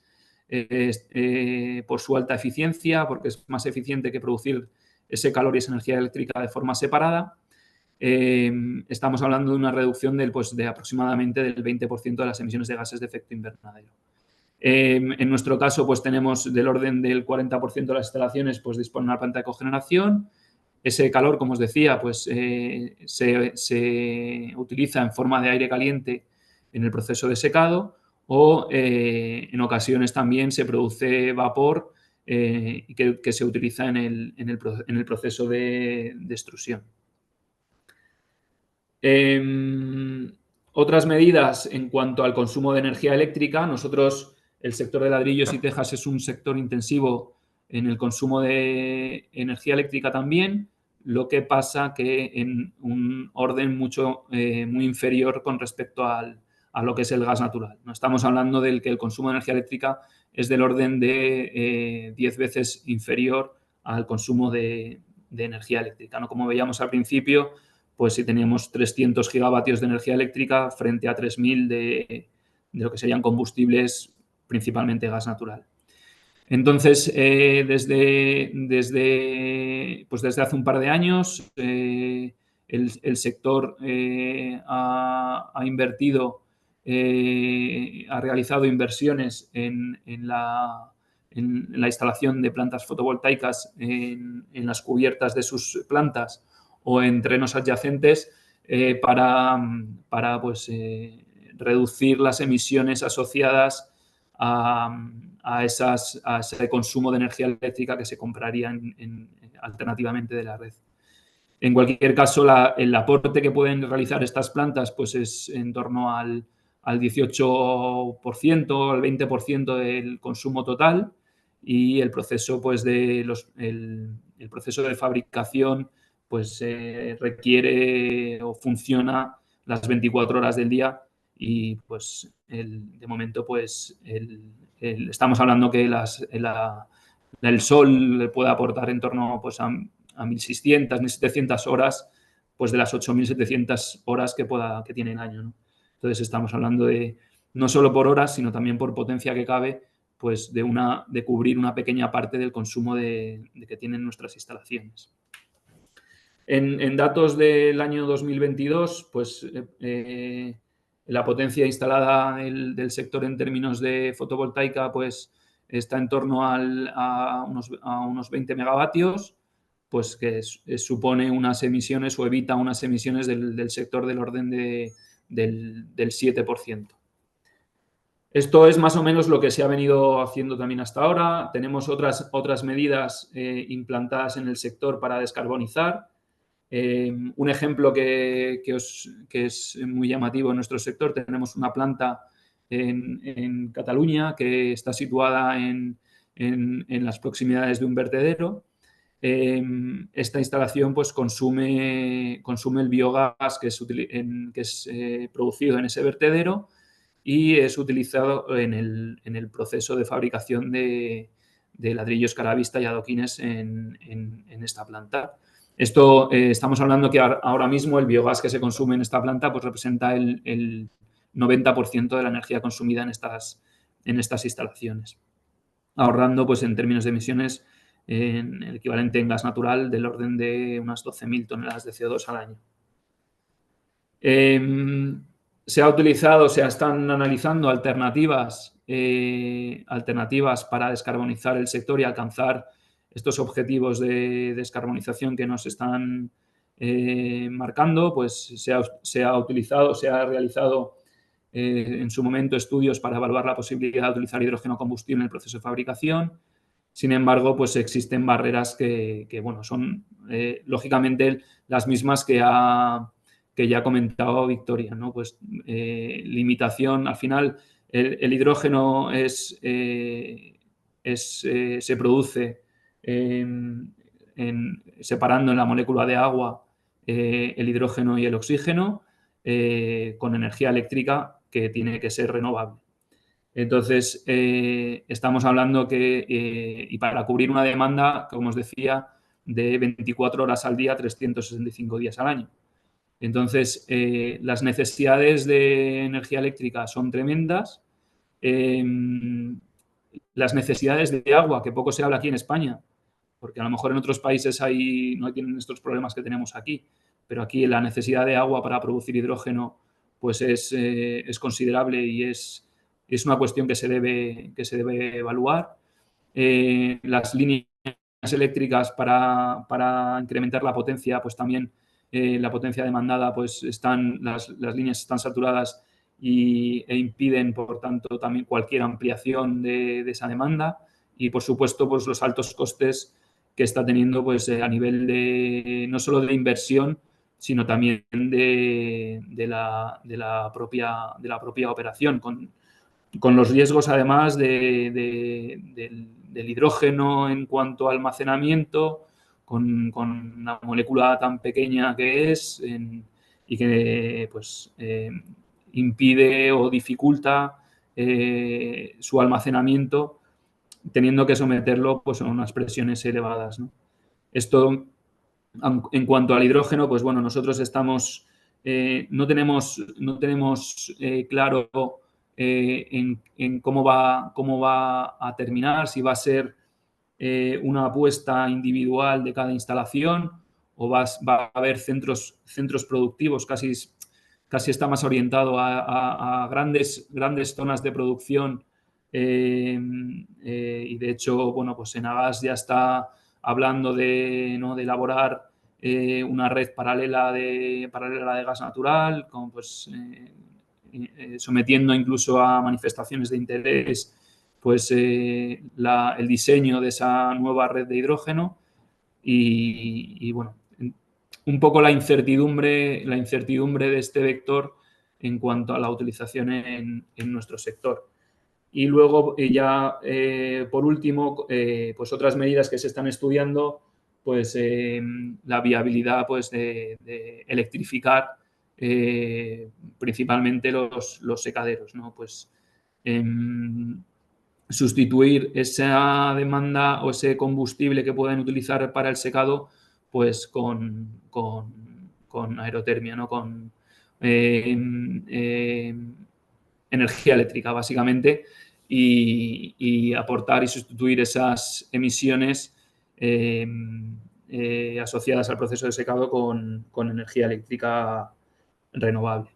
por su alta eficiencia, porque es más eficiente que producir ese calor y esa energía eléctrica de forma separada. Estamos hablando de una reducción de aproximadamente del 20% de las emisiones de gases de efecto invernadero. En nuestro caso, pues tenemos del orden del 40% de las instalaciones, pues disponen de una planta de cogeneración. Ese calor, como os decía, pues se utiliza en forma de aire caliente en el proceso de secado o en ocasiones también se produce vapor que se utiliza en el proceso de extrusión. Otras medidas en cuanto al consumo de energía eléctrica. Nosotros, el sector de ladrillos y tejas es un sector intensivo en el consumo de energía eléctrica también, lo que pasa que en un orden muy inferior con respecto a lo que es el gas natural. No estamos hablando del que el consumo de energía eléctrica es del orden de 10 veces inferior al consumo de energía eléctrica, ¿no? Como veíamos al principio, pues si teníamos 300 gigavatios de energía eléctrica frente a 3.000 de lo que serían combustibles, principalmente gas natural. Entonces, desde hace un par de años, el sector ha invertido, ha realizado inversiones en la instalación de plantas fotovoltaicas en las cubiertas de sus plantas o en terrenos adyacentes para reducir las emisiones asociadas a ese consumo de energía eléctrica que se compraría alternativamente de la red. En cualquier caso, el aporte que pueden realizar estas plantas pues es en torno al 18%, al 20% del consumo total, y el proceso pues el proceso de fabricación pues requiere o funciona las 24 horas del día y pues de momento pues estamos hablando que el sol le puede aportar en torno pues a 1.600, 1.700 horas pues de las 8.700 horas que tiene el año, ¿no? Entonces estamos hablando de no solo por horas, sino también por potencia que cabe, pues de cubrir una pequeña parte del consumo que tienen nuestras instalaciones. En datos del año 2022, pues la potencia instalada del sector en términos de fotovoltaica pues está en torno a unos 20 megavatios, pues que supone unas emisiones o evita unas emisiones del sector del orden del 7%. Esto es más o menos lo que se ha venido haciendo también hasta ahora. Tenemos otras medidas implantadas en el sector para descarbonizar. Un ejemplo que es muy llamativo en nuestro sector, tenemos una planta en Cataluña que está situada en las proximidades de un vertedero. Esta instalación pues consume el biogás que es producido en ese vertedero y es utilizado en el proceso de fabricación de ladrillos caravista y adoquines en esta planta. Esto estamos hablando que ahora mismo el biogás que se consume en esta planta pues representa el 90% de la energía consumida en estas instalaciones, ahorrando pues en términos de emisiones en el equivalente en gas natural del orden de unas 12.000 toneladas de CO2 al año. se ha utilizado, se están analizando alternativas para descarbonizar el sector y alcanzar estos objetivos de descarbonización que nos están marcando. Pues se ha utilizado, se ha realizado en su momento estudios para evaluar la posibilidad de utilizar hidrógeno combustible en el proceso de fabricación. Sin embargo, pues existen barreras que bueno, son lógicamente las mismas que ya ha comentado Victoria, ¿no? Pues limitación, al final el hidrógeno se produce separando en la molécula de agua el hidrógeno y el oxígeno con energía eléctrica que tiene que ser renovable. Entonces, estamos hablando y para cubrir una demanda, como os decía, de 24 horas al día, 365 días al año. Entonces, las necesidades de energía eléctrica son tremendas. Las necesidades de agua, que poco se habla aquí en España, porque a lo mejor en otros países no tienen estos problemas que tenemos aquí, pero aquí la necesidad de agua para producir hidrógeno pues es considerable y es una cuestión que se debe evaluar. Las líneas eléctricas para incrementar la potencia, pues también la potencia demandada, pues las líneas están saturadas e impiden, por tanto, también cualquier ampliación de esa demanda. Y, por supuesto, pues los altos costes que está teniendo pues a nivel no solo de inversión, sino también de la propia operación, con los riesgos además del hidrógeno en cuanto a almacenamiento, con una molécula tan pequeña que es y que pues impide o dificulta su almacenamiento, teniendo que someterlo pues, a unas presiones elevadas, ¿no? Esto, en cuanto al hidrógeno, pues bueno, nosotros no tenemos claro en cómo va a terminar, si va a ser una apuesta individual de cada instalación o va a haber centros productivos, casi está más orientado a grandes zonas de producción y de hecho, bueno, pues Enagás ya está hablando de elaborar una red paralela de gas natural, como pues sometiendo incluso a manifestaciones de interés pues el diseño de esa nueva red de hidrógeno y bueno, un poco la incertidumbre de este vector en cuanto a la utilización en nuestro sector. Y luego ya por último, pues otras medidas que se están estudiando, pues la viabilidad pues de electrificar principalmente los secaderos, ¿no? Pues sustituir esa demanda o ese combustible que pueden utilizar para el secado pues con aerotermia, ¿no? Con energía eléctrica, básicamente, y aportar y sustituir esas emisiones asociadas al proceso de secado con energía eléctrica renovable.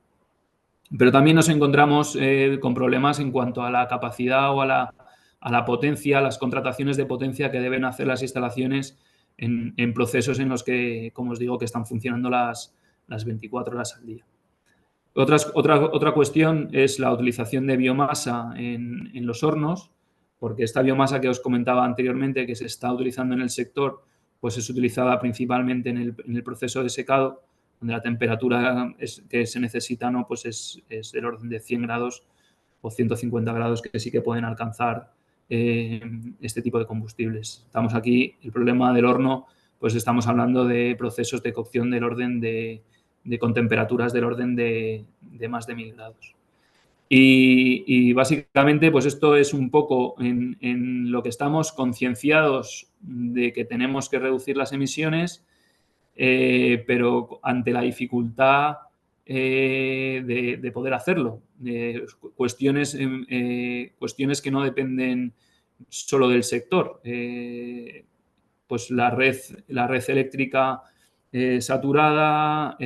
Pero también nos encontramos con problemas en cuanto a la capacidad o a la potencia, las contrataciones de potencia que deben hacer las instalaciones en procesos en los que, como os digo, que están funcionando las 24 horas al día. Otra cuestión es la utilización de biomasa en los hornos, porque esta biomasa que os comentaba anteriormente que se está utilizando en el sector, pues es utilizada principalmente en el proceso de secado, donde la temperatura que se necesita, ¿no? Pues es del orden de 100 grados o 150 grados que sí que pueden alcanzar este tipo de combustibles. Estamos aquí, el problema del horno, pues estamos hablando de procesos de cocción del orden con temperaturas del orden de más de 1000 grados. Y básicamente, pues esto es un poco en lo que estamos concienciados de que tenemos que reducir las emisiones, pero ante la dificultad de poder hacerlo. Cuestiones que no dependen solo del sector. Pues la red eléctrica saturada,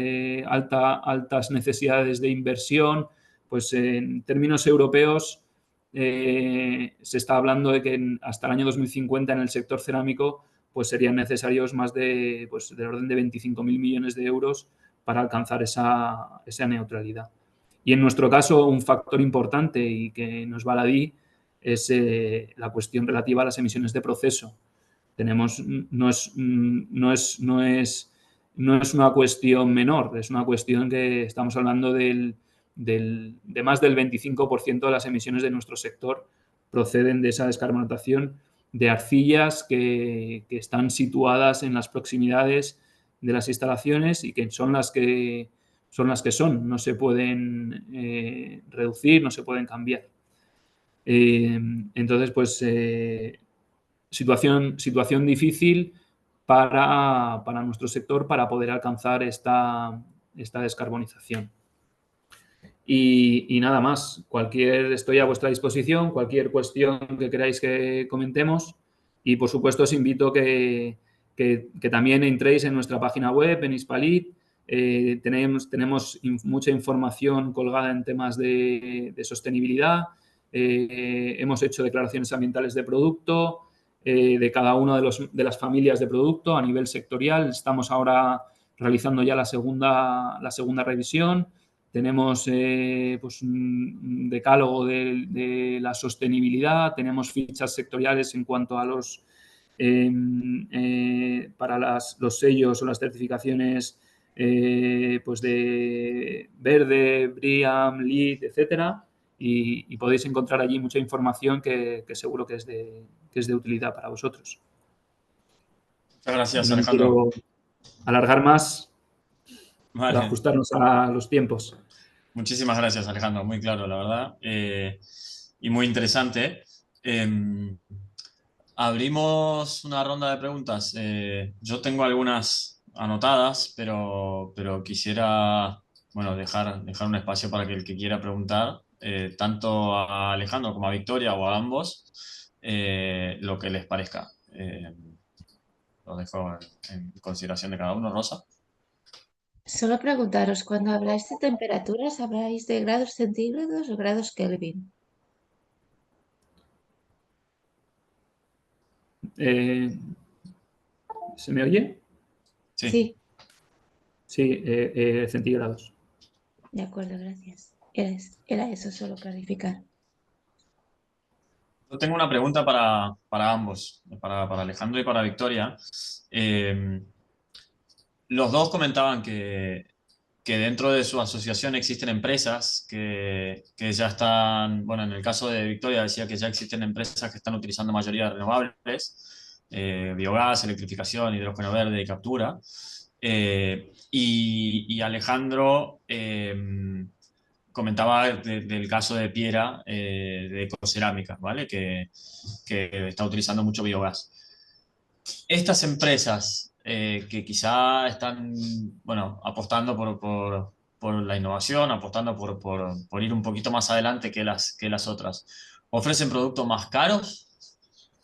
altas necesidades de inversión, pues en términos europeos se está hablando de que hasta el año 2050 en el sector cerámico pues serían necesarios más de, pues, del orden de 25.000 millones de euros para alcanzar esa neutralidad. Y en nuestro caso, un factor importante y que nos baladí es la cuestión relativa a las emisiones de proceso. No es una cuestión menor, es una cuestión que estamos hablando de más del 25% de las emisiones de nuestro sector proceden de esa descarbonatación de arcillas que están situadas en las proximidades de las instalaciones y que son las que son, no se pueden reducir, no se pueden cambiar. Entonces, pues situación difícil para nuestro sector para poder alcanzar esta descarbonización. Y nada más, estoy a vuestra disposición, cualquier cuestión que queráis que comentemos y por supuesto os invito que también entréis en nuestra página web, en Hispalit. Tenemos mucha información colgada en temas de sostenibilidad. Hemos hecho declaraciones ambientales de producto, de cada una de las familias de producto a nivel sectorial. Estamos ahora realizando ya la segunda revisión. Tenemos pues un decálogo de la sostenibilidad, tenemos fichas sectoriales en cuanto a para los sellos o las certificaciones pues de verde, BREEAM, LEED, etcétera, y podéis encontrar allí mucha información que seguro que es de utilidad para vosotros. Muchas gracias, no Alejandro. No quiero alargar más Vale. para ajustarnos a los tiempos. Muchísimas gracias, Alejandro. Muy claro, la verdad. Y muy interesante. Abrimos una ronda de preguntas. Yo tengo algunas anotadas, pero quisiera dejar un espacio para que el que quiera preguntar, tanto a Alejandro como a Victoria o a ambos, lo que les parezca. Lo dejo en consideración de cada uno. Rosa. Solo preguntaros, cuando habláis de temperaturas, ¿habláis de grados centígrados o grados Kelvin? ¿Se me oye? Sí. Sí, centígrados. De acuerdo, gracias. Era eso, solo clarificar. Yo tengo una pregunta para ambos, para Alejandro y para Victoria. Los dos comentaban que dentro de su asociación existen empresas que ya están, bueno, en el caso de Victoria decía que ya existen empresas que están utilizando mayoría de renovables, biogás, electrificación, hidrógeno verde y captura. Y Alejandro comentaba del caso de Piera, de Ecocerámica, ¿vale? Que está utilizando mucho biogás. Estas empresas que quizá están, apostando por la innovación, apostando por ir un poquito más adelante que las otras, ¿ofrecen productos más caros?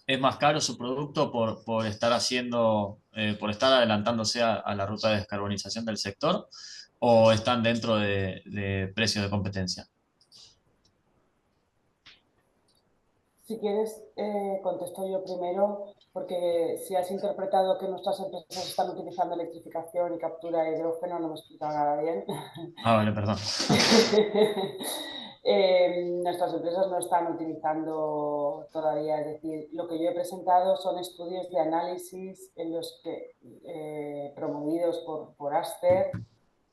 ¿Es más caro su producto por estar por estar adelantándose a la ruta de descarbonización del sector? ¿O están dentro de precios de competencia? Si quieres, contesto yo primero, porque si has interpretado que nuestras empresas están utilizando electrificación y captura de hidrógeno, no me he explicado nada bien. Vale, perdón. Nuestras empresas no están utilizando todavía, es decir, lo que yo he presentado son estudios de análisis en los que, promovidos por Aster,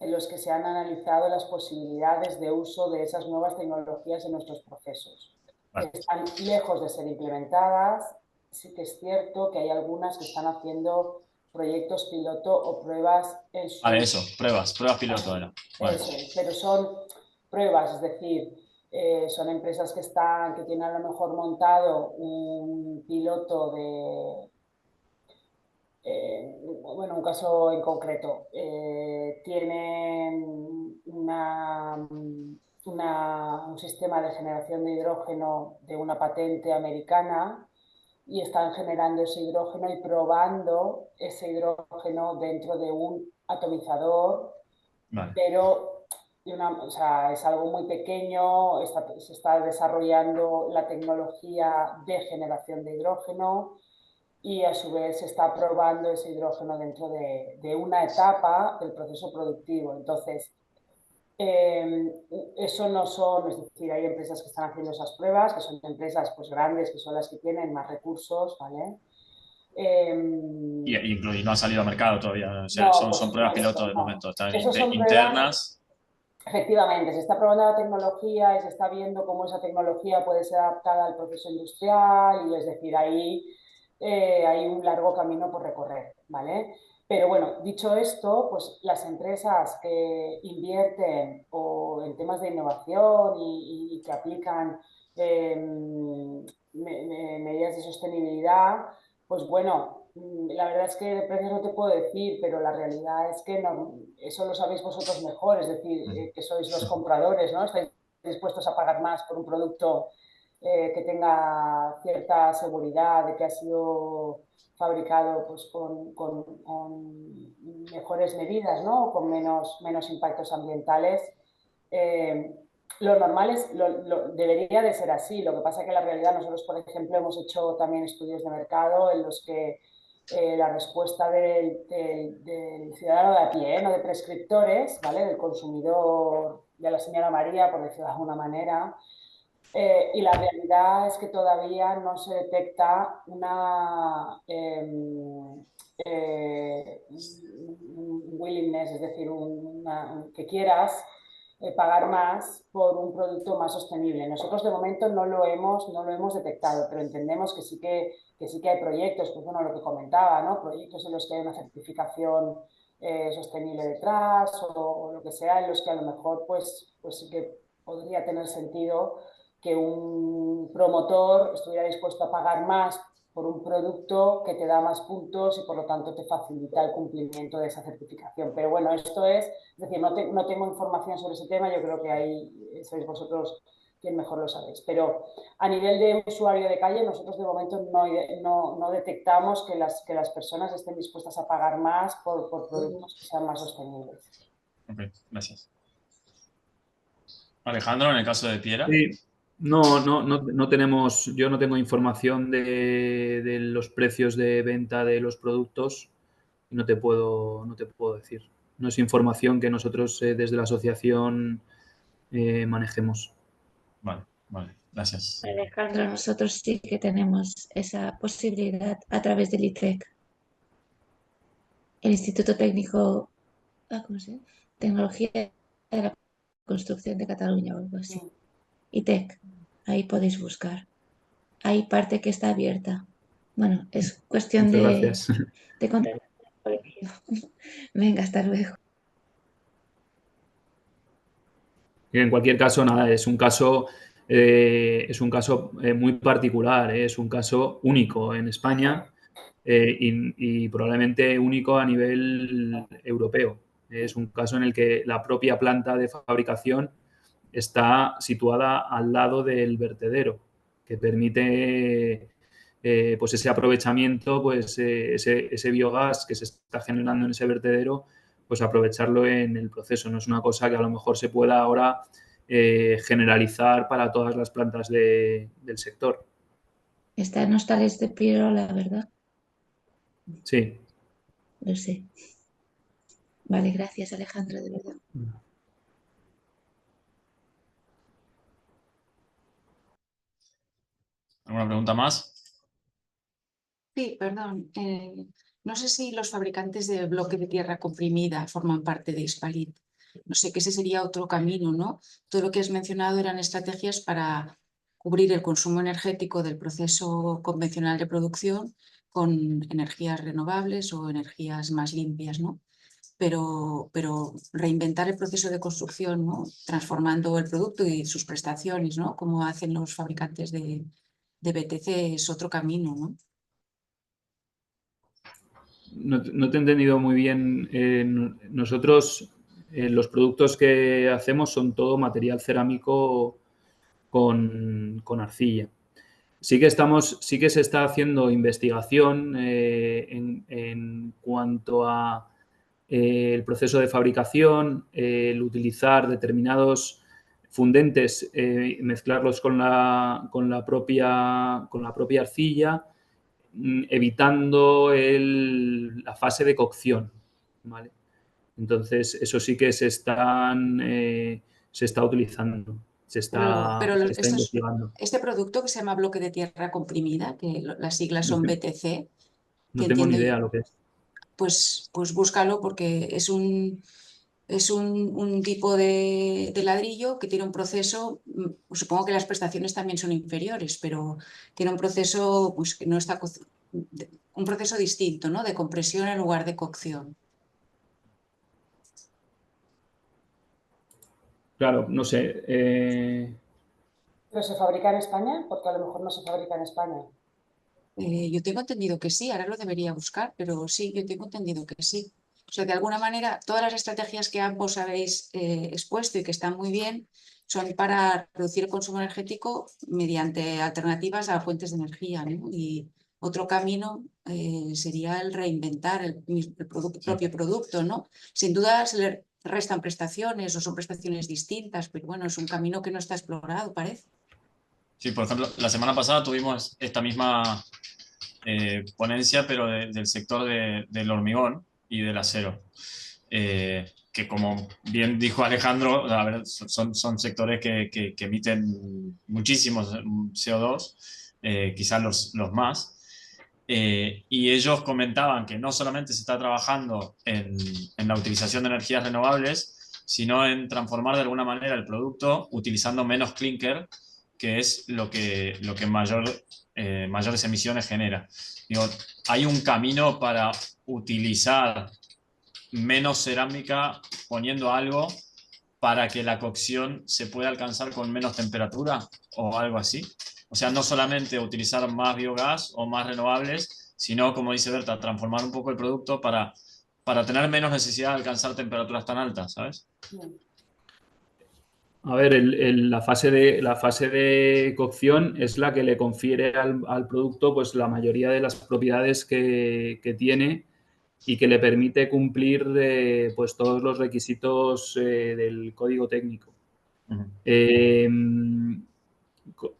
en los que se han analizado las posibilidades de uso de esas nuevas tecnologías en nuestros procesos. Vale. Están lejos de ser implementadas. Sí que es cierto que hay algunas que están haciendo proyectos piloto o pruebas en su... Vale, eso, pruebas piloto era. Vale. Eso, pero son pruebas, es decir, son empresas que tienen a lo mejor montado un piloto un caso en concreto, tienen un sistema de generación de hidrógeno de una patente americana y están generando ese hidrógeno y probando ese hidrógeno dentro de un atomizador, Vale. pero o sea, es algo muy pequeño, se está desarrollando la tecnología de generación de hidrógeno y a su vez se está probando ese hidrógeno dentro de una etapa del proceso productivo. Entonces, eso no son, es decir, hay empresas que están haciendo esas pruebas, que son empresas pues grandes, que son las que tienen más recursos, ¿vale? Y no ha salido al mercado todavía, o sea, No, por son pruebas supuesto, piloto de no. momento, están Esas son pruebas, internas. efectivamente, se está probando la tecnología y se está viendo cómo esa tecnología puede ser adaptada al proceso industrial y es decir, ahí hay un largo camino por recorrer, ¿vale? Pero bueno, dicho esto, pues las empresas que invierten o en temas de innovación y que aplican medidas de sostenibilidad, pues bueno, la verdad es que de precios no te puedo decir, pero la realidad es que no, eso lo sabéis vosotros mejor, es decir, que sois los compradores, ¿no? Estáis dispuestos a pagar más por un producto que tenga cierta seguridad de que ha sido fabricado pues, con mejores medidas, ¿no? Con menos impactos ambientales. Lo normal debería de ser así. Lo que pasa es que la realidad, nosotros, por ejemplo, hemos hecho también estudios de mercado en los que la respuesta del ciudadano de a pie, no de prescriptores, ¿vale? Del consumidor, de la señora María, por decirlo de alguna manera, y la realidad es que todavía no se detecta una willingness, es decir, que quieras pagar más por un producto más sostenible. Nosotros de momento no lo hemos detectado, pero entendemos que sí que hay proyectos, pues bueno, lo que comentaba, ¿no? Proyectos en los que hay una certificación sostenible detrás o lo que sea, en los que a lo mejor pues sí que podría tener sentido que un promotor estuviera dispuesto a pagar más por un producto que te da más puntos y por lo tanto te facilita el cumplimiento de esa certificación. Pero bueno, esto es decir, no tengo información sobre ese tema, yo creo que ahí sois vosotros quien mejor lo sabéis. Pero a nivel de usuario de calle, nosotros de momento no detectamos que las personas estén dispuestas a pagar más por productos que sean más sostenibles. Ok, gracias. Alejandro, en el caso de Piera. Sí. No tenemos, yo no tengo información de los precios de venta de los productos y no te puedo decir. No es información que nosotros desde la asociación manejemos. Vale, gracias. Alejandro, nosotros sí que tenemos esa posibilidad a través del ITEC, el Instituto Técnico, ¿cómo se llama? Tecnología de la Construcción de Cataluña o algo así. ITEC, ahí podéis buscar. Hay parte que está abierta. Bueno, es cuestión Muchas de gracias. contactar con el colegio. Venga, hasta luego. Y en cualquier caso, nada, es un caso muy particular, es un caso único en España y probablemente único a nivel europeo. Es un caso en el que la propia planta de fabricación está situada al lado del vertedero, que permite pues ese aprovechamiento, pues ese biogás que se está generando en ese vertedero, pues aprovecharlo en el proceso. No es una cosa que a lo mejor se pueda ahora generalizar para todas las plantas del sector. Está en Hostales de Pirola, ¿verdad? Sí. Lo sé. Vale, gracias Alejandro, de verdad. ¿Alguna pregunta más? Sí, perdón. No sé si los fabricantes de bloque de tierra comprimida forman parte de Hispalit. No sé que ese sería otro camino, ¿no? Todo lo que has mencionado eran estrategias para cubrir el consumo energético del proceso convencional de producción con energías renovables o energías más limpias, ¿no? Pero reinventar el proceso de construcción, ¿no? Transformando el producto y sus prestaciones, ¿no? Como hacen los fabricantes de BTC, es otro camino, ¿no? No te he entendido muy bien. Nosotros, los productos que hacemos son todo material cerámico con arcilla. Sí que se está haciendo investigación en cuanto a el proceso de fabricación, el utilizar determinados fundentes, mezclarlos con la propia arcilla, evitando la fase de cocción, ¿vale? Entonces, eso sí que se está utilizando, se está investigando. Este producto que se llama bloque de tierra comprimida, que las siglas son BTC, No tengo ni idea lo que es. Pues búscalo, porque es un tipo de ladrillo que tiene un proceso, supongo que las prestaciones también son inferiores, pero tiene un proceso, pues, que no está, un proceso distinto, ¿no? De compresión en lugar de cocción. Claro, no sé. ¿Pero se fabrica en España? Porque a lo mejor no se fabrica en España. Yo tengo entendido que sí, ahora lo debería buscar, pero sí, yo tengo entendido que sí. O sea, de alguna manera, todas las estrategias que ambos habéis expuesto y que están muy bien son para reducir el consumo energético mediante alternativas a fuentes de energía, ¿no? Y otro camino sería el reinventar el propio producto, ¿no? Sin duda se le restan prestaciones o son prestaciones distintas, pero bueno, es un camino que no está explorado, parece. Sí, por ejemplo, la semana pasada tuvimos esta misma ponencia, pero del sector del hormigón y del acero. Que como bien dijo Alejandro, a ver, son sectores que emiten muchísimos CO2, quizás los más. Y ellos comentaban que no solamente se está trabajando en la utilización de energías renovables, sino en transformar de alguna manera el producto utilizando menos clinker, que es lo que mayores emisiones genera. Digo, hay un camino para utilizar menos cerámica poniendo algo para que la cocción se pueda alcanzar con menos temperatura o algo así. O sea, no solamente utilizar más biogás o más renovables, sino, como dice Berta, transformar un poco el producto para tener menos necesidad de alcanzar temperaturas tan altas, ¿sabes? A ver, la fase de cocción es la que le confiere al producto, pues, la mayoría de las propiedades que tiene y que le permite cumplir pues, todos los requisitos del código técnico.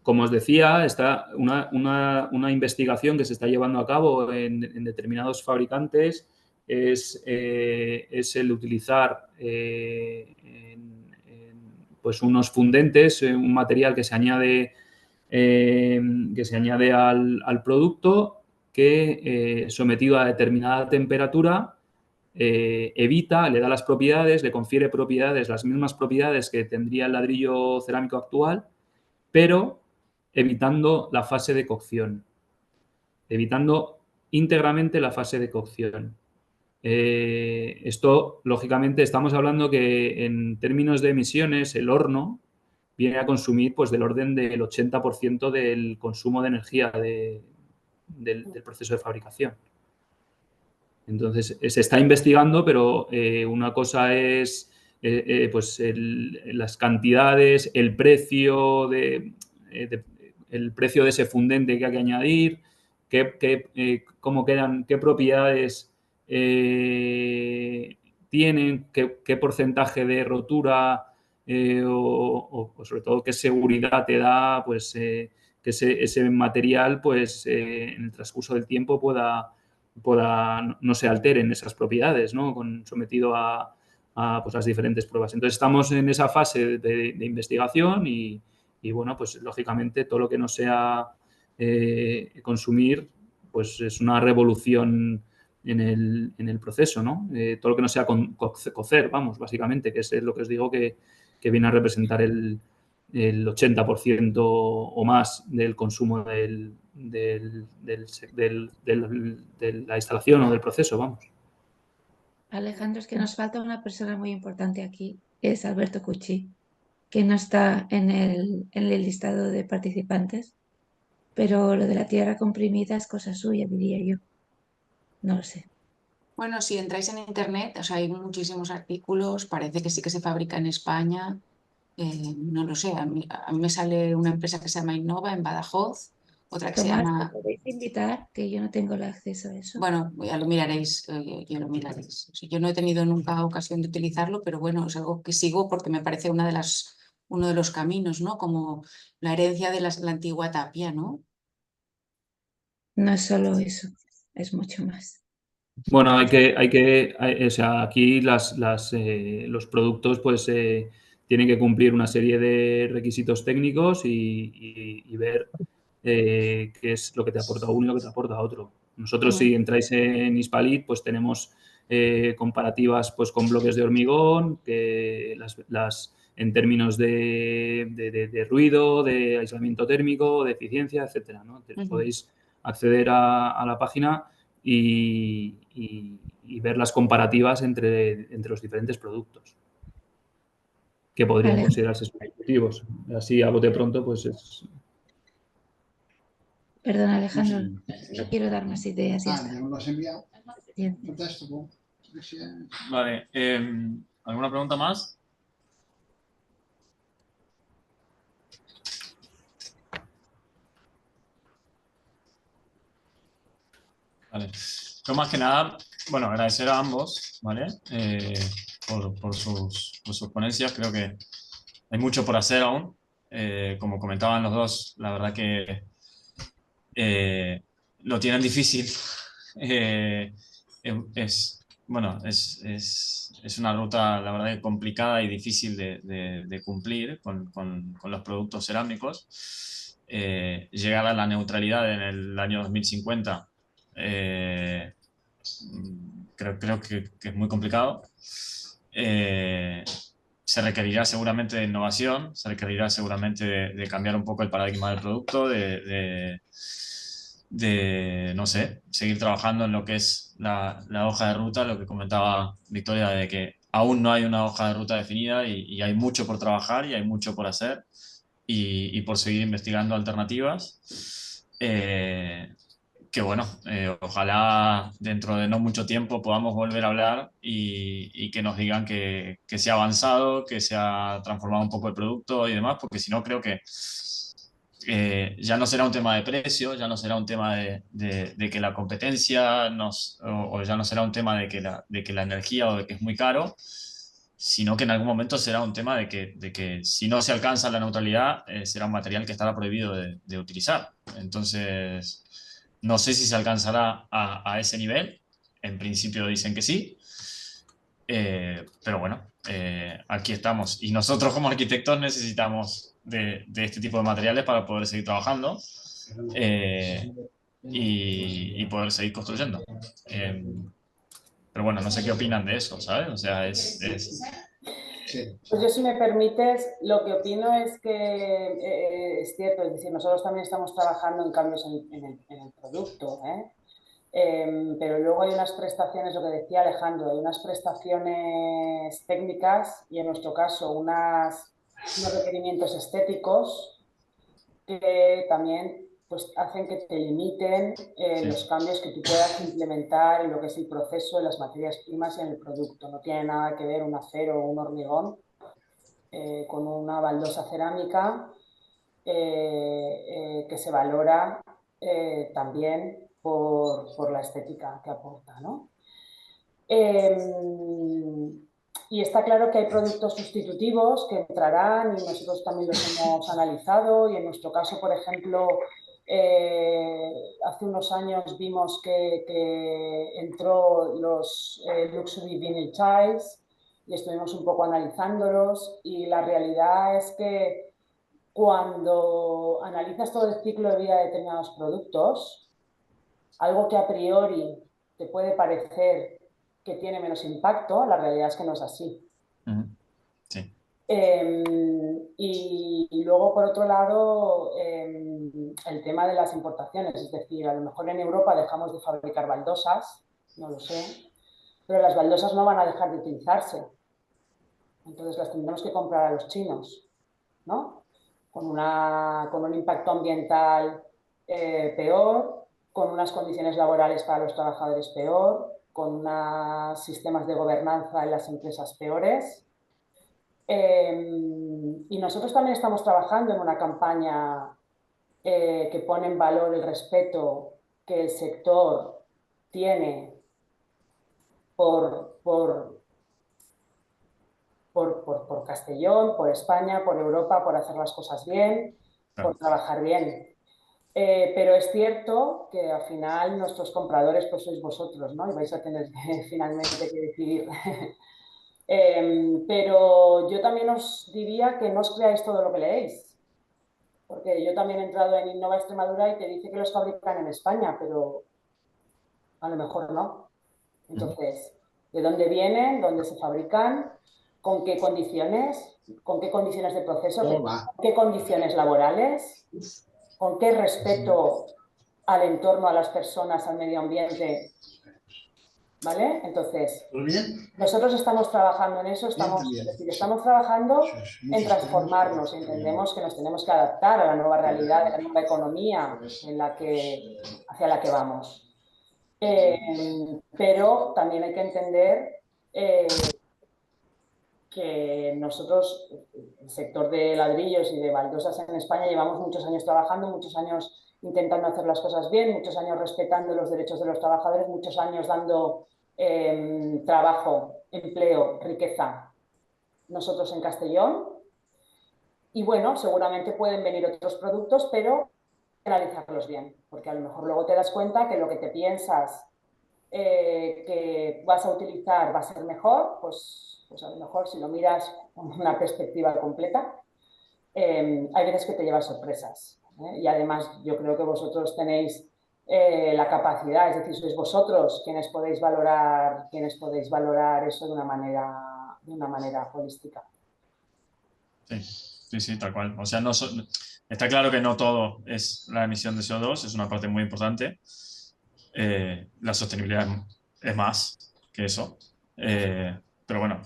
Como os decía, está una investigación que se está llevando a cabo en determinados fabricantes es el utilizar pues unos fundentes, un material que se añade al producto que, sometido a determinada temperatura, evita, le da las propiedades, le confiere propiedades, las mismas propiedades que tendría el ladrillo cerámico actual, pero evitando la fase de cocción, evitando íntegramente la fase de cocción. Esto, lógicamente, estamos hablando que en términos de emisiones, el horno viene a consumir, pues, del orden del 80% del consumo de energía del proceso de fabricación. Entonces, se está investigando, pero una cosa es pues las cantidades, el precio de ese fundente que hay que añadir, cómo quedan, qué propiedades tienen, qué porcentaje de rotura o sobre todo qué seguridad te da, pues que ese material, pues en el transcurso del tiempo no se alteren esas propiedades, ¿no? Sometido a pues, las diferentes pruebas. Entonces, estamos en esa fase de investigación y, bueno, pues lógicamente todo lo que no sea consumir, pues es una revolución en el proceso, ¿no? Todo lo que no sea cocer, vamos, básicamente, que es lo que os digo que viene a representar el 80% o más del consumo de la instalación o del proceso, vamos. Alejandro, es que nos falta una persona muy importante aquí, que es Alberto Cucci, que no está en el listado de participantes, pero lo de la tierra comprimida es cosa suya, diría yo. No lo sé. Bueno, si entráis en internet, o sea, hay muchísimos artículos, parece que sí que se fabrica en España, no lo sé, a mí me sale una empresa que se llama Innova en Badajoz, otra que se Tomás, llama... ¿me podéis invitar? Que yo no tengo el acceso a eso. Bueno, ya lo miraréis, ya lo miraréis. Sí, yo no he tenido nunca ocasión de utilizarlo, pero bueno, es algo que sigo porque me parece uno de los caminos, ¿no? Como la herencia de la antigua tapia, ¿no? No es solo eso, es mucho más. Bueno, o sea, aquí los productos pues tienen que cumplir una serie de requisitos técnicos y ver qué es lo que te aporta uno y lo que te aporta otro. Nosotros, si entráis en Hispalit, pues tenemos comparativas pues con bloques de hormigón, que en términos de ruido, de aislamiento térmico, de eficiencia, etcétera, ¿no? Entonces, podéis acceder a la página y ver las comparativas entre los diferentes productos que podrían Vale. considerarse sustitutivos. Así, a bote pronto, pues es... Perdón, Alejandro, no quiero dar más ideas. Ya está. ya me lo has enviado. Bien. Fantástico. Vale, ¿alguna pregunta más? Vale. Yo más que nada, bueno, agradecer a ambos, ¿vale? Por sus ponencias. Creo que hay mucho por hacer aún. Como comentaban los dos, la verdad que lo tienen difícil. Bueno, es una ruta, la verdad, complicada y difícil de cumplir con los productos cerámicos. Llegar a la neutralidad en el año 2050 creo que es muy complicado. Se requerirá seguramente de innovación, se requerirá seguramente de cambiar un poco el paradigma del producto, no sé, seguir trabajando en lo que es la hoja de ruta, lo que comentaba Victoria, de que aún no hay una hoja de ruta definida y hay mucho por trabajar y hay mucho por hacer y por seguir investigando alternativas. Que bueno, ojalá dentro de no mucho tiempo podamos volver a hablar y que nos digan que se ha avanzado, que se ha transformado un poco el producto y demás, porque si no creo que ya no será un tema de precio, ya no será un tema de que la competencia o ya no será un tema de que la energía o de que es muy caro, sino que en algún momento será un tema de que si no se alcanza la neutralidad, será un material que estará prohibido de utilizar. Entonces, no sé si se alcanzará a ese nivel. En principio dicen que sí. Pero bueno, aquí estamos. Y nosotros como arquitectos necesitamos de este tipo de materiales para poder seguir trabajando y poder seguir construyendo. Pero bueno, no sé qué opinan de eso, ¿sabes? O sea, Pues yo, si me permites, lo que opino es que es cierto, es decir, nosotros también estamos trabajando en cambios en el producto, ¿eh? Pero luego hay unas prestaciones, lo que decía Alejandro, hay unas prestaciones técnicas y en nuestro caso unos requerimientos estéticos que también pues, hacen que te limiten los cambios que tú puedas implementar en lo que es el proceso de las materias primas y en el producto. No tiene nada que ver un acero o un hormigón con una baldosa cerámica que se valora también por la estética que aporta, ¿no? Y está claro que hay productos sustitutivos que entrarán y nosotros también los hemos analizado y en nuestro caso, por ejemplo, hace unos años vimos que entró los Luxury Vinyl Tiles y estuvimos un poco analizándolos y la realidad es que cuando analizas todo el ciclo de vida de determinados productos, algo que a priori te puede parecer que tiene menos impacto, la realidad es que no es así. Sí. Y luego, por otro lado, el tema de las importaciones, es decir, a lo mejor en Europa dejamos de fabricar baldosas, no lo sé, pero las baldosas no van a dejar de utilizarse. Entonces las tendremos que comprar a los chinos, ¿no? Con un impacto ambiental peor, con unas condiciones laborales para los trabajadores peor, con unos sistemas de gobernanza en las empresas peores. Y nosotros también estamos trabajando en una campaña que pone en valor el respeto que el sector tiene por Castellón, por España, por Europa, por hacer las cosas bien, por trabajar bien. Pero es cierto que al final nuestros compradores pues sois vosotros, ¿no? Y vais a tener finalmente que decidir. Pero yo también os diría que no os creáis todo lo que leéis. Porque yo también he entrado en Innova Extremadura y te dice que los fabrican en España, pero a lo mejor no. Entonces, ¿de dónde vienen? ¿Dónde se fabrican? ¿Con qué condiciones? ¿Con qué condiciones de proceso? ¿Con qué condiciones laborales? ¿Con qué respeto al entorno, a las personas, al medio ambiente? ¿Vale? Entonces, nosotros estamos trabajando en eso, estamos trabajando en transformarnos, entendemos que nos tenemos que adaptar a la nueva realidad, a la nueva economía hacia la que vamos. Pero también hay que entender que nosotros, el sector de ladrillos y de baldosas en España, llevamos muchos años trabajando, muchos años intentando hacer las cosas bien, muchos años respetando los derechos de los trabajadores, muchos años dando trabajo, empleo, riqueza. Nosotros en Castellón. Y bueno, seguramente pueden venir otros productos, pero analizarlos bien, porque a lo mejor luego te das cuenta que lo que te piensas que vas a utilizar va a ser mejor, pues a lo mejor si lo miras con una perspectiva completa, hay veces que te llevas sorpresas. Y además yo creo que vosotros tenéis la capacidad, es decir, sois vosotros quienes podéis valorar eso de una manera holística. Sí, tal cual. O sea, está claro que no todo es la emisión de CO2, es una parte muy importante. La sostenibilidad es más que eso. Pero bueno,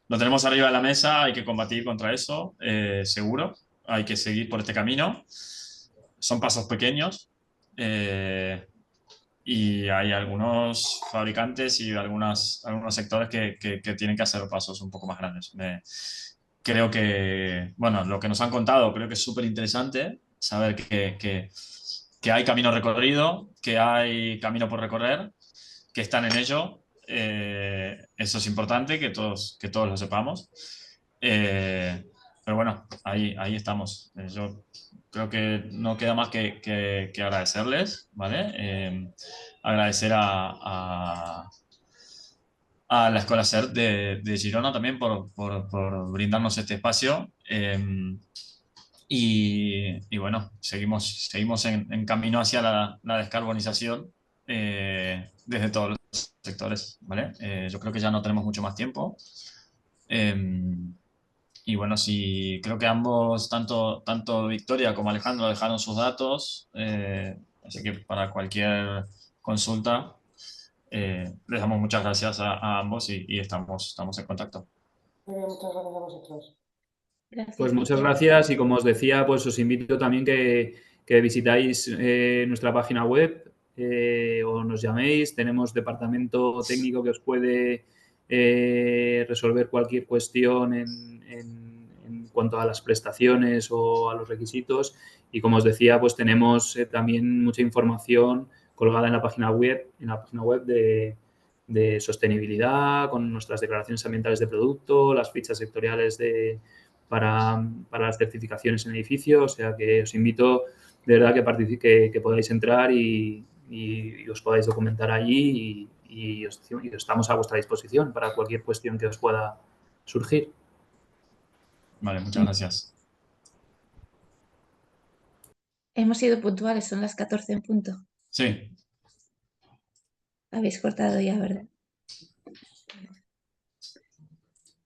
lo tenemos arriba de la mesa, hay que combatir contra eso, seguro. Hay que seguir por este camino. Son pasos pequeños. Y hay algunos fabricantes y algunos sectores que tienen que hacer pasos un poco más grandes. Creo que, bueno, lo que nos han contado creo que es súper interesante saber que hay camino recorrido, que hay camino por recorrer, que están en ello. Eso es importante, que todos lo sepamos. Pero bueno, ahí estamos. Yo creo que no queda más que agradecerles, ¿vale? Agradecer a la Escuela CERT de Girona también por brindarnos este espacio. Y bueno, seguimos en camino hacia la descarbonización desde todos los sectores, ¿vale? Yo creo que ya no tenemos mucho más tiempo. Y bueno, sí, creo que ambos, tanto Victoria como Alejandro, dejaron sus datos, así que para cualquier consulta, les damos muchas gracias a ambos y estamos en contacto. Muchas gracias a vosotros. Gracias, Pues muchas Victoria. gracias y como os decía, pues os invito también que visitáis nuestra página web o nos llaméis. Tenemos departamento técnico que os puede resolver cualquier cuestión en cuanto a las prestaciones o a los requisitos. Y como os decía, pues tenemos también mucha información colgada en la página web de sostenibilidad, con nuestras declaraciones ambientales de producto, las fichas sectoriales para las certificaciones en edificio. O sea que os invito de verdad que podáis entrar y os podáis documentar allí y estamos a vuestra disposición para cualquier cuestión que os pueda surgir. Vale, muchas gracias. Hemos sido puntuales, son las 14 en punto. Sí. Habéis cortado ya, ¿verdad?